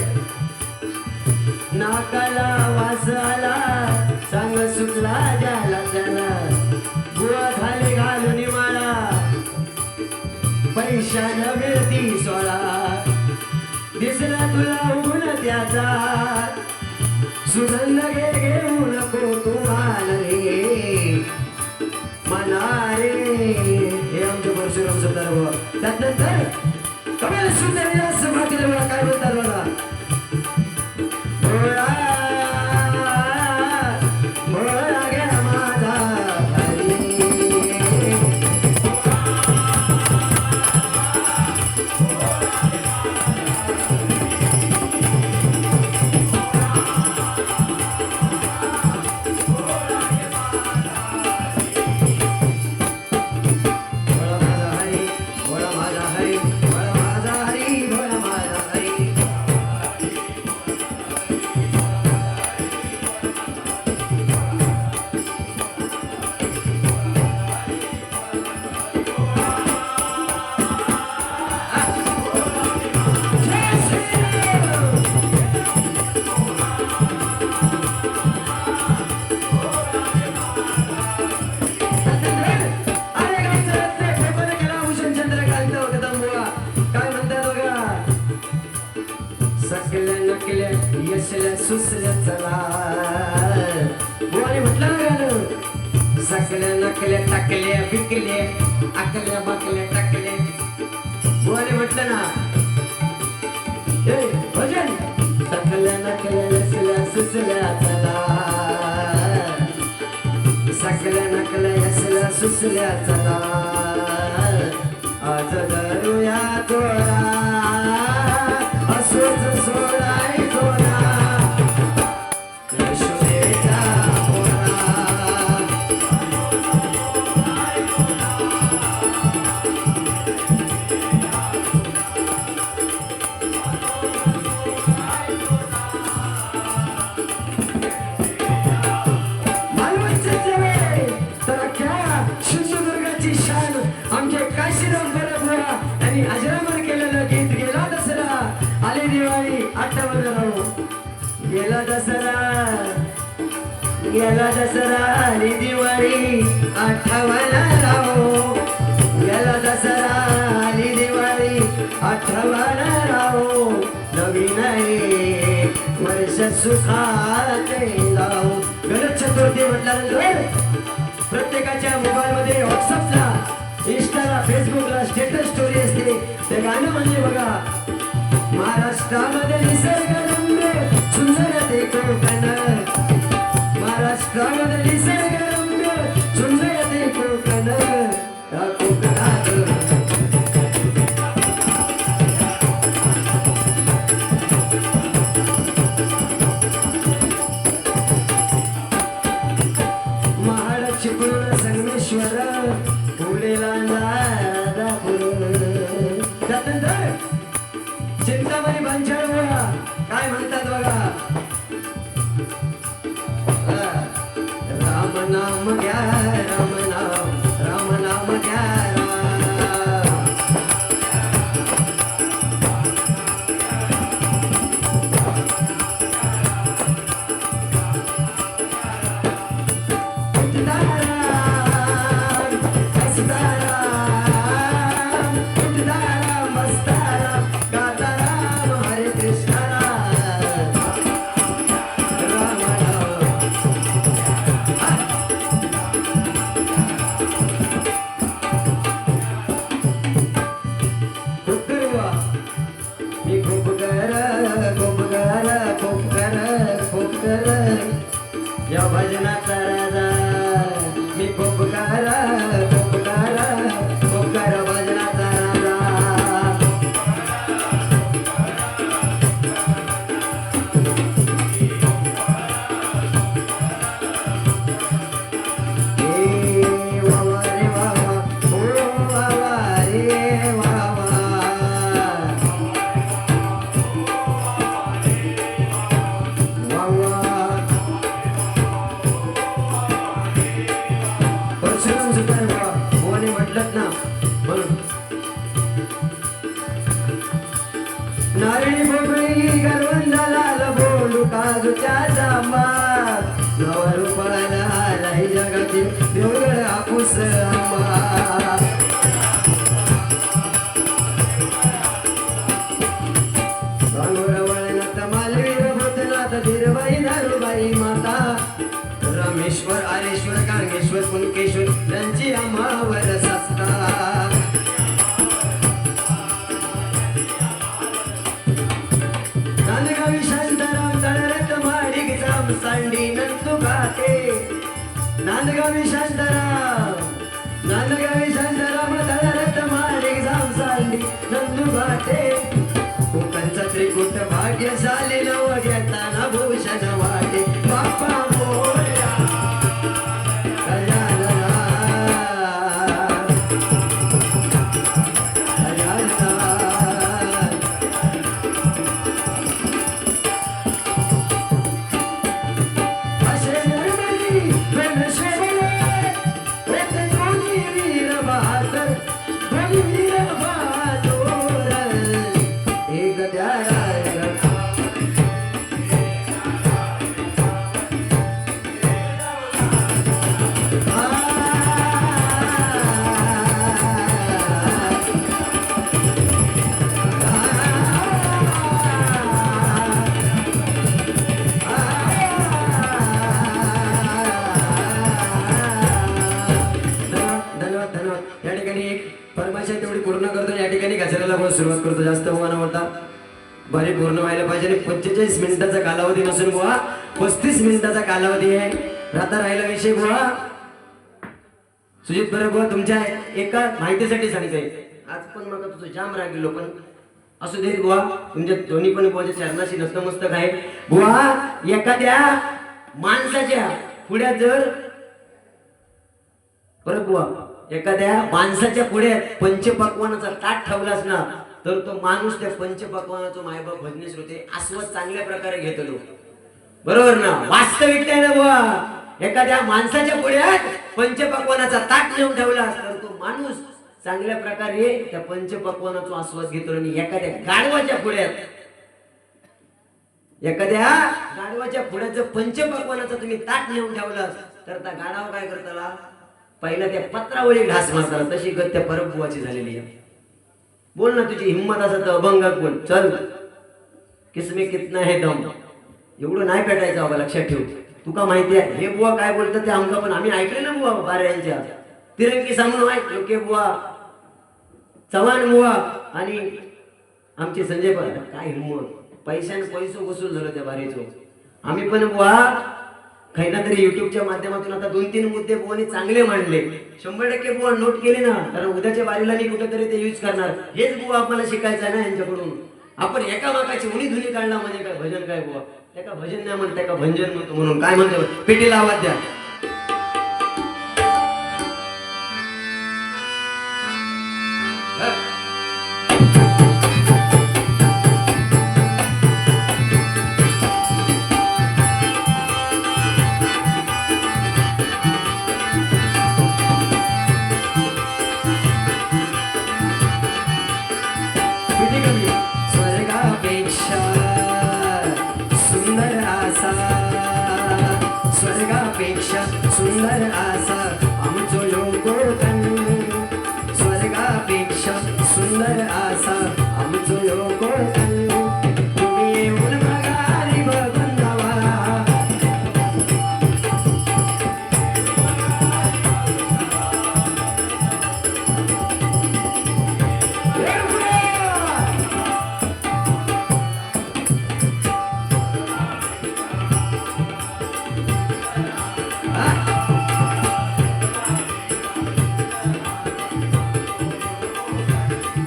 S2: नाकाला वास आला सांग सुटला ज्याला त्याला बुवा झाले घालून माळा पैशानं मिळती सोळा दिसला तुला ऊन त्याचा सुगंध घे घेऊ नको तुम्हाला रे मना रे. हे आमचे परशुराम सुतार बाबा. त्यानंतर कमाल सुंदर असं मातीला बघा काय बोलतात बघा. भोळा भोळा घ्या माझा हरी. भोळा माझा हरी भोळा माझा हरी भोळा माझा हरी भोळा माझा हरी. सकल्या नकल्या यशल्या सुसल्या चला बुवाने म्हटलं ना गाणं. सकल्या नकल्या टाकल्या बिकल्या आकल्या बाकल्या टाकल्या बुवाने म्हटलं ना ए भजन. सकल्या नकल्या यशल्या सुसल्या चला सकल्या नकल्या यशल्या सुसल्या चला आज धरूया तोरा असोच सोडाय तोरा यशोदेचा पोरा. मालवणचे जवळ तर अख्ख्या सिंधुदुर्गाची शान आमचे काशीराम बरबुवा यांनी अजरामर केलेलं गीत. गेला दसरा आली दिवाळी आठवण राहू. गेला दसरा आली दिवाळी आठवण राहू. गेला दसरा आली दिवाळी आठवण राहू. नवीन वर्ष सुखात लावू. गणेश चतुर्थी म्हटल्यानंतर प्रत्येकाच्या मोबाईल मध्ये व्हॉट्सअपला इंस्टाला फेसबुकला स्टेटस स्टोरी असते. ते गाणं म्हणजे बघा महाराष्ट्रामध्ये निसर्गरम्य सुंदर ते कोकण. महाराष्ट्रामध्ये निसर्गरम्य सुंदर ते कोकण. या कोकणात महाड चिपळूण संगमेश्वर फुलेला त्यानंतर चिंतामणी भांचाळ बघा काय म्हणतात बघा. राम नाम घ्या राम नाम घ्या या भजनाचा राजा मी खोपकार भजनाचा राजा. भोपळी करवंदाला बोलू काजूच्या जांबार नवा रूपाला आलाय जगातील देवगड हापूस आंबा वळणात मालवीर भूतनाथ धीरबाई दारूबाई माता रामेश्वर आरेश्वर कांगेश्वर कुणकेश्वर यांची आम्हावर सत्ता नांदगावी शांताराम चढरत माडिक जाम सांडी नंतू घाटे नांदगावी शांताराम चढरत माडिक जाम सांडी नंतू घाटे कोकणचा त्रिकुट भाग्यशाली नव घेताना भूषण वाटे बाप्पा मोरया गजानना असे निर्मली प्रेमशेले होते दोन्ही वीर बहादर दोन्ही वीर बहादूर एक द्यारा धन्यवाद या ठिकाणी एक फरमाईश आहे तेवढी पूर्ण करतो या ठिकाणी गजराला पण सुरुवात करतो जास्त होवा न होता बरी पूर्ण व्हायला पाहिजे आणि 45 मिनिटाचा कालावधी नसून बुवा 35 मिनिटाचा कालावधी आहे राहता राहिला विषय बुवा सुजित बरं बुवा तुमच्या एका माहितीसाठी सांगतोय आज पण मग तुझं जाम रागिलो पण असू दे बुवा तुमच्या दोन्ही पण बुवाच्या चरणाशी नतमस्तक आहे बुवा एखाद्या माणसाच्या पुढ्यात जर बरं बुवा एखाद्या माणसाच्या पुढे पंचपक्वानाचा ताट ठेवलास ना तर तो माणूस त्या पंचपक्वानाचा मायबाप भजने श्रोते आस्वाद चांगल्या प्रकारे घेतलो बरोबर ना वास्तविकता आहे ना बुवा एखाद्या माणसाच्या पुढे पंचपक्वानाचा ताट नेऊन ठेवलास तर तो माणूस चांगल्या प्रकारे त्या पंचपक्वानाचा आस्वाद घेतो आणि एखाद्या गाढवाच्या पुढ्यात जर पंचपक्वानाचा तुम्ही ताट नेऊन ठेवलास तर त्या गाढवा काय करताला पहिला त्या पत्रावळी घास मारताला तशी गत त्या परमबुवाची झालेली आहे बोल ना तुझी हिंमत असं तर अभंग बोल चल किसमे कितना है दम एवढं नाही पेटायचं बाबा लक्षात ठेव तुका माहिती आहे हे बुवा काय बोलतात ते आमका पण आम्ही ऐकले ना बुवा बाऱ्यांच्या तिरंगी सांगून ऐक योग्य बुवा चव्हाण बुवा आणि आमचे संजय बुवा काय हिंमत पैशाने पैसो वसूल झालं त्या बारीचो आम्ही पण बुवा काही ना तरी युट्यूबच्या माध्यमातून आता 2-3 मुद्दे बुवाने चांगले मांडले 100% बुवा नोट केले ना कारण उद्याच्या बारीला मी कुठेतरी ते यूज करणार हेच बुवा आपल्याला शिकायचं आहे ना यांच्याकडून आपण एकामेकाची उणी धुनी काढला म्हणजे काय भजन काय बुवा त्याका भजन नाही म्हणत त्याका भंजन म्हणतो म्हणून काय म्हणतो पेटीला आवाज द्या सुंदर आसा आमचो लोकोकन स्वर्गापेक्षा सुंदर आसा आमचो लोकोकन तुम्ही येऊन बघारी बघून जावा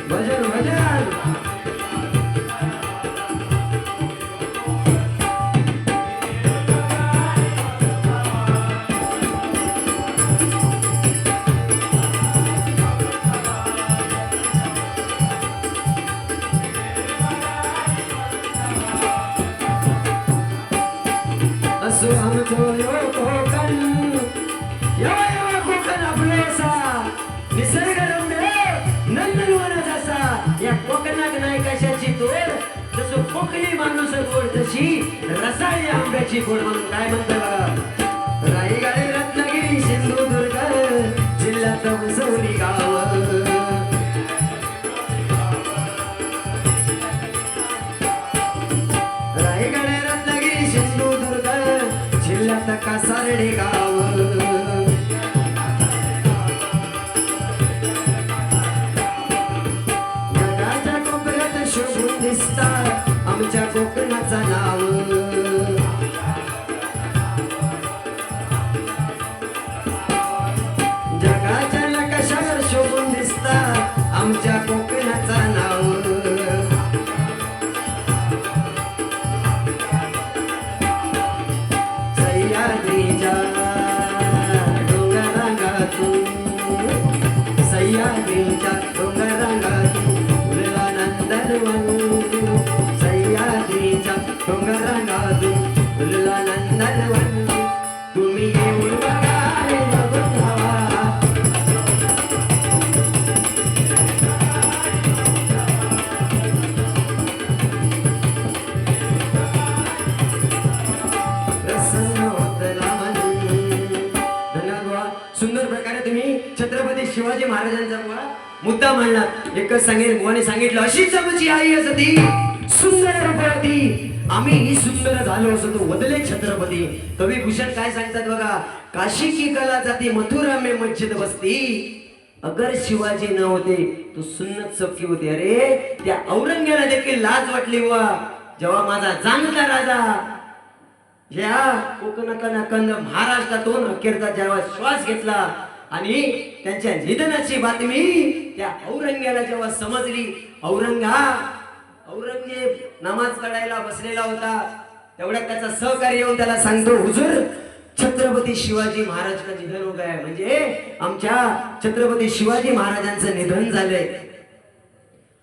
S2: भजन भजन असो आमचो यो कोकण यो यो कोकण आपलेसा निसर्ग रम्य नंदनवन जसा या कोकणात नाही कशाची तोड जसं माणूस गोड तशी रसाळी आंब्याची गोड म्हणून काय म्हणतं बघा. रायगड रत्नागिरी सिंधुदुर्ग जिल्ह्यात उंचवली गाव. रायगड रत्नागिरी सिंधुदुर्ग जिल्ह्यात कासारडे गाव. जगाच्या कोपऱ्यात शोभून दिसतात आमच्या कोकणाचा नाव. जगाच्या नकाशावर शोभून दिसतात आमच्या कोकणाचा नाव. सह्याद्रीच्या डोंगरांगातून सह्याद्रीच्या डोंगरांगातून फुलला नंदनवन. सह्याद्रीच्या डोंगरांगातून फुलला नंदनवन. तुम्ही येऊन बघा रे बघावा. प्रसन्न होतला मन. धन्यवाद बुवा. सुंदर प्रकारे तुम्ही छत्रपती शिवाजी महाराजांचा बुवा मुद्दा मांडला. एकच सांगेल बुवाने सांगितलं अशीच आमची आई असती सुंदर रूपवती. आम्ही सुंदर झालो असतो वदले छत्रपती. कवी भूषण काय सांगतात बघा. काशी की कला जाती मथुरा में मस्जिद बसती. अगर शिवाजी न होते तो सुन्नत सबकी होती. अरे त्या औरंग्याला देखील लाज वाटली बुवा जेव्हा माझा जाणता राजा या कोकणातला कंद महाराष्ट्रातून अखेरचा जेव्हा श्वास घेतला आणि त्यांच्या निधनाची बातमी त्या औरंग्याला जेव्हा समजली. औरंगजेब नमाज काढायला बसलेला होता. तेवढ्यात त्याचा सहकारी येऊन त्याला सांगतो हुजूर छत्रपती शिवाजी महाराज का निधन हो गया. म्हणजे आमच्या छत्रपती शिवाजी महाराजांचं निधन झालंय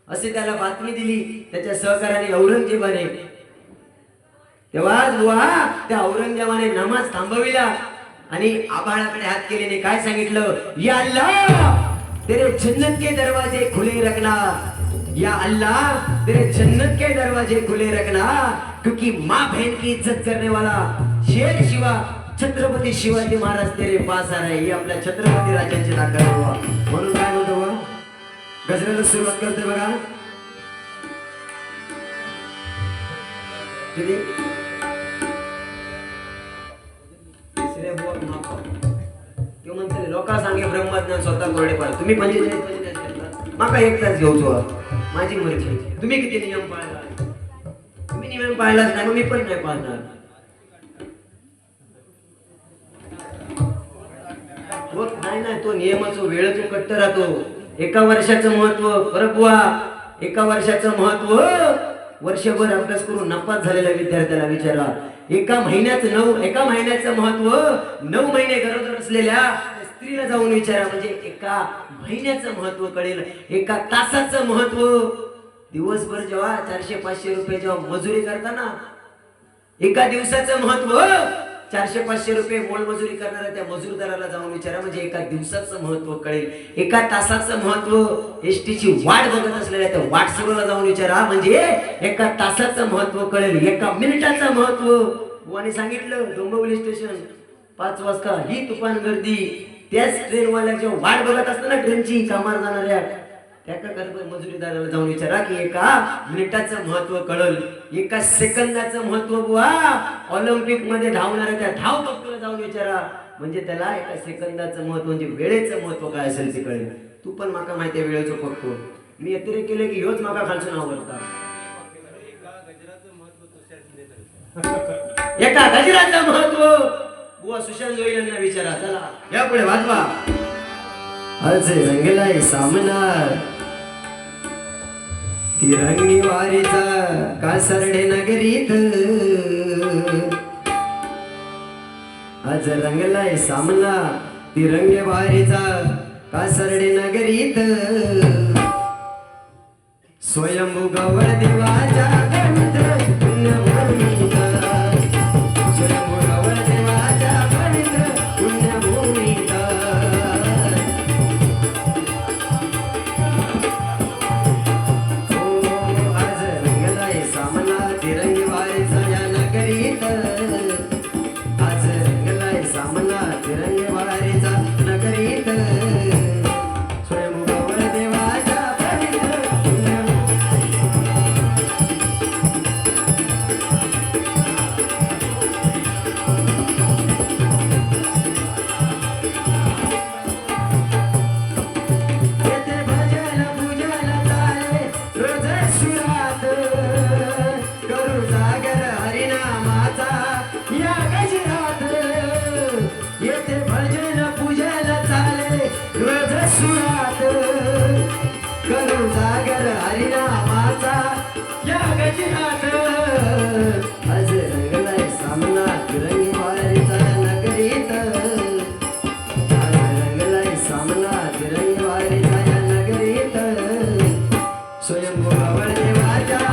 S2: असे त्याला बातमी दिली त्याच्या सहकार्याने औरंगजेबाने. तेव्हा बुवा त्या औरंगजेबाने नमाज थांबविला आणि आभाळाकडे हात केल्याने काय सांगितलं. या अल्लाह तेरे जन्नत के दरवाजे खुले रखना. या अल्लाह तेरे जन्नत के दरवाजे खुले रखना. क्योंकि माँ बहन की इज्जत करने वाला शेर शिवा छत्रपती शिवाजी महाराज तेरे पास आ रहे. ही आपल्या छत्रपती राजांची ताकद आहे बुवा. म्हणून काय म्हणतो बुवा गजराला सुरुवात करते बघा. किती म्हणते लोक सांगे ब्रह्मज्ञान स्वतः कोरडे पाळ. तुम्ही 45 माका एक तास घेऊचो माझी मर्जी. तुम्ही किती नियम पाळला. तुम्ही नियम पाळलाच नाही मग मी पण नाही पाळणार. नाही तो नियमाचा वेळेचा कट्ट राहतो. एका वर्षाचं महत्व बरं बुवा. एका वर्षाचं महत्व वर्षभर अभ्यास करून नापास झालेल्या विद्यार्थ्याला विचारा. एका महिन्याचं महत्व 9 महिने गरोदर असलेल्या स्त्रीला जाऊन विचारा. म्हणजे एका महिन्याचं महत्व कळेल. एका तासाचं महत्व. दिवसभर जेव्हा 400-500 रुपये जेव्हा मजुरी करताना एका दिवसाचं महत्व 400-500 रुपये मोलमजुरी करणाऱ्या त्या मजूरदाराला जाऊन विचारा. म्हणजे एका दिवसाचं महत्व कळेल. एका तासाचं महत्व एसटीची वाट बघत असलेल्या त्या वाटसरूला जाऊन विचारा. म्हणजे एका तासाचं महत्व कळेल. एका मिनिटाचं महत्व. बुवाने सांगितलं डोंबिवली स्टेशन 5 वाजता ही तुफान गर्दी. त्याच ट्रेनवाल्याच्या वाट बघत असताना ट्रेनची कामावर जाणाऱ्या त्या मजुरीदाराला जाऊन विचारा की एका मिनिटाचं महत्व कळल. एका सेकंदाचं महत्व बुवा ऑलिम्पिक मध्ये धावणाऱ्या त्या धावपटूला जाऊन विचारा. म्हणजे त्याला एका सेकंदाचं महत्व म्हणजे वेळेचं महत्व काय असेल ते कळेल. तू पण माका माहिती आहे वेळेचं पक्को. मी अतिरेक केले की ह्योच माका खालचं नाव करता. एका गजराचं महत्व बुवा सुशांत जोईलांना विचारा. चला या पुढे वाजवा. आज रंगलाय सामना तिरंगी वारीचा कासरडे नगरीत. आज रंगलाय सामना तिरंगी वारीचा कासरडे नगरीत. स्वयंभू गवळ देवाच्या पवित्र पुण्यभूमीत. स्वयंभू गवळ देवाच्या पवित्र पुण्यभूमीत. आज रंगलाय सामना तिरंगी रविवारीचा या नगरीत स्वयंभू गवळ देवाच्या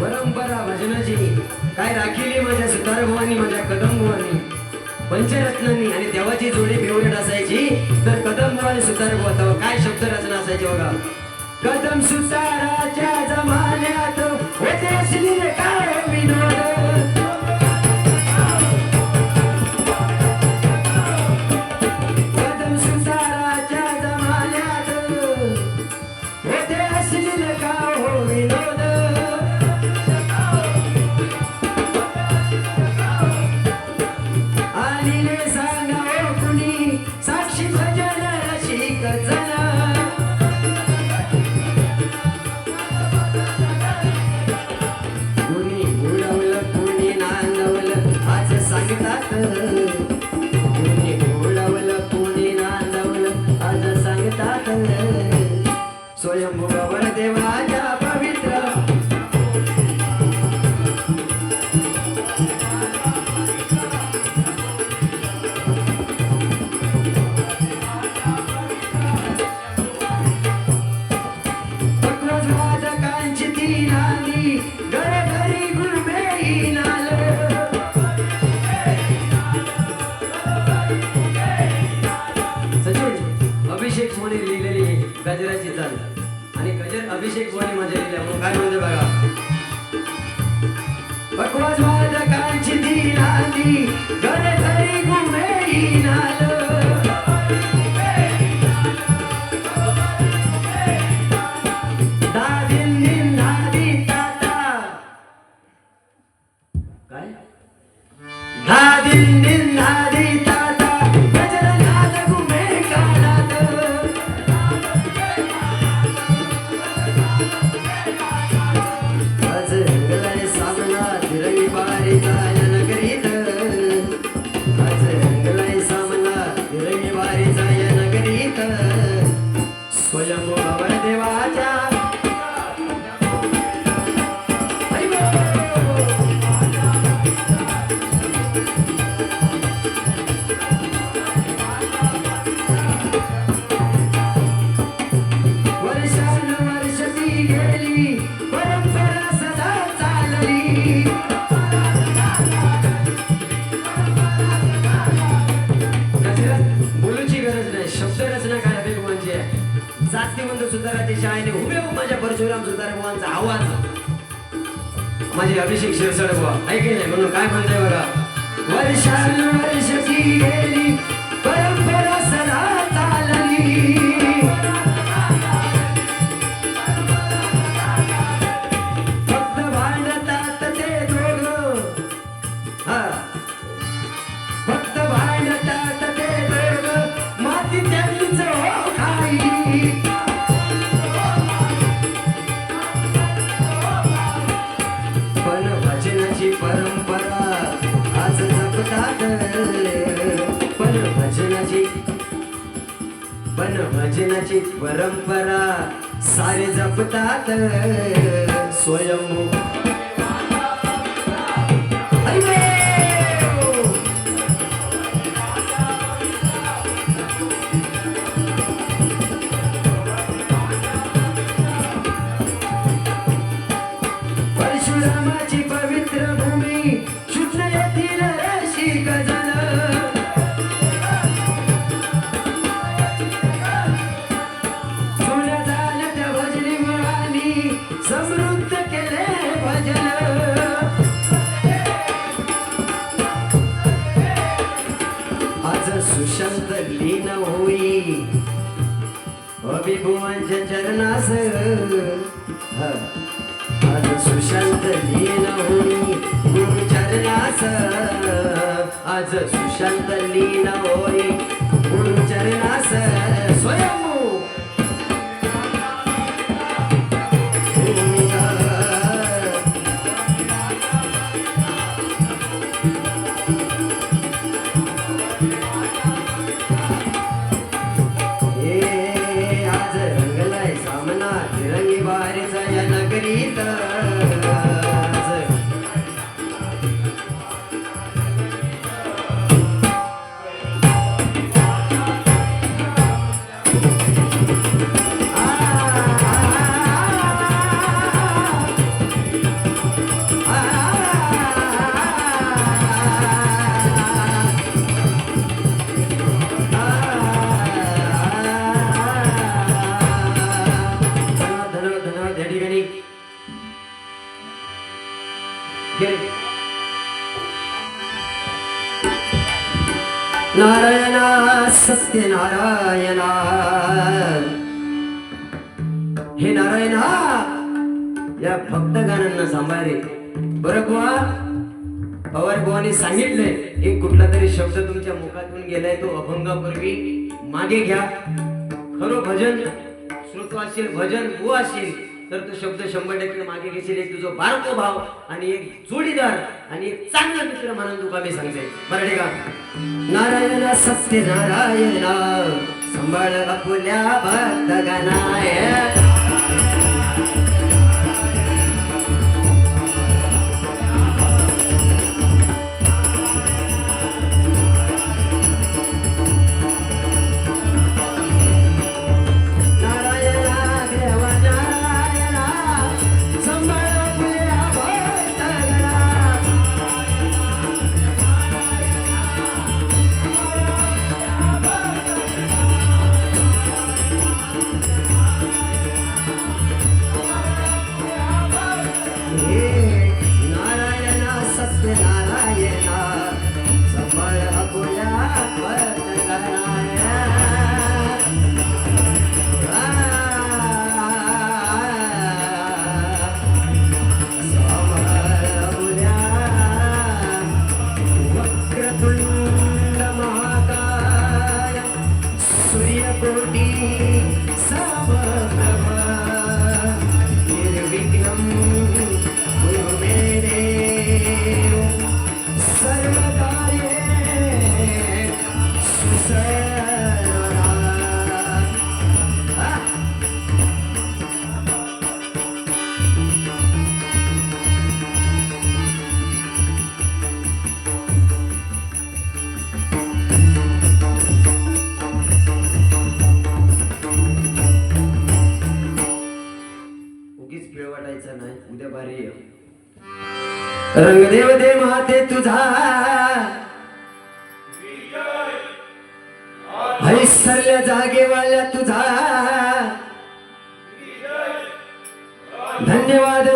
S2: परंपरा भजनाची काय राखिली माझ्या सुतारभवानी माझ्या कदमभवानी पंचरत्नांनी आणि देवाची जोडी फेवरेट असायची तर कदमभुवा आणि सुतारभुवा तेव्हा काय शब्द रचना असायची बघा. कदम सुताराच्या जमान्यात होते असली रे काय विनोद कदम सुताराच्या जमान्यात होते असली रे का हो विनोद आलीले सांगावं कुणी साक्षी भजन रसिक जन कुणी उडवलं कुणी नांदवलं आज सांगतात कुणी उडवलं कुणी नांदवलं आज सांगतात स्वयंभू गवळ देवाच्या पवित्र वादकांची ती नांदी घरोघरी गुरमेही नाल सचिन अभिषेक मोने लिहिलेली गजराची चाल आणि गजर अभिषेक मोने माझ्या लिहिल्या म्हणून काय म्हणते बघा. बकवास वादकांची ती नांदी घरोघरी गुरमेही नाल स्वयंभू गवळ देवाच्या वर्षानुवर्ष ती गेली परंपरा सदा चालली बोलूची गरज नाही शब्द रचना काय अभिगुणांची आहे. जातीवंत सुताराच्या शाळेने हुबेहूब माझ्या परशुराम सुतारभुवांचा आवाज माझे अभिषेक शिरसाट बुवा ऐकले नाही म्हणून काय म्हणताय बघा. वर्षानुवर्ष ती गेली परंपरा सदा चालली फक्त भांडतात ते दोघं फक्त भांडतात ते दोघं माती त्यांनीच हो खाई पण भजनाची परंपरा आज जपतात पण भजनाची परंपरा सारे जपतात स्वयंभू परशुरामाची पवित्र भूमी शुद्ध येथील रसिक जन जुन्या झाल्या भजनी मुळानी समृद्ध केले भजन आज सुशांत लीन होई अभिभुवांच्या चरणास आज सुशांत लीन होई गुरुचरणास आज सुशांत लीन होई गुरुचरणास स्वयंभू
S1: सत्यनारायणा हे नारायणा या भक्त गाण्यांना सांभाळ रे. बरं बुवा पवार बुवाने सांगितले एक कुठला तरी शब्द तुमच्या मुखातून गेलाय तो अभंगापूर्वी मागे घ्या. खरो भजन श्रुत असेल भजन हो असेल तर तो शब्द 100% मागे घेशील. एक तुझं बारको भाव आणि एक जोडीदार आणि एक चांगला मित्र म्हणून तुका मी सांगते. बरं ठीक आहे. नारायण सत्य नारायण सांभाळ आपुल्या भक्त गणाय. रंगदेव दे माते तुझा हैसरल्या जागेवाल्या तुझा धन्यवाद.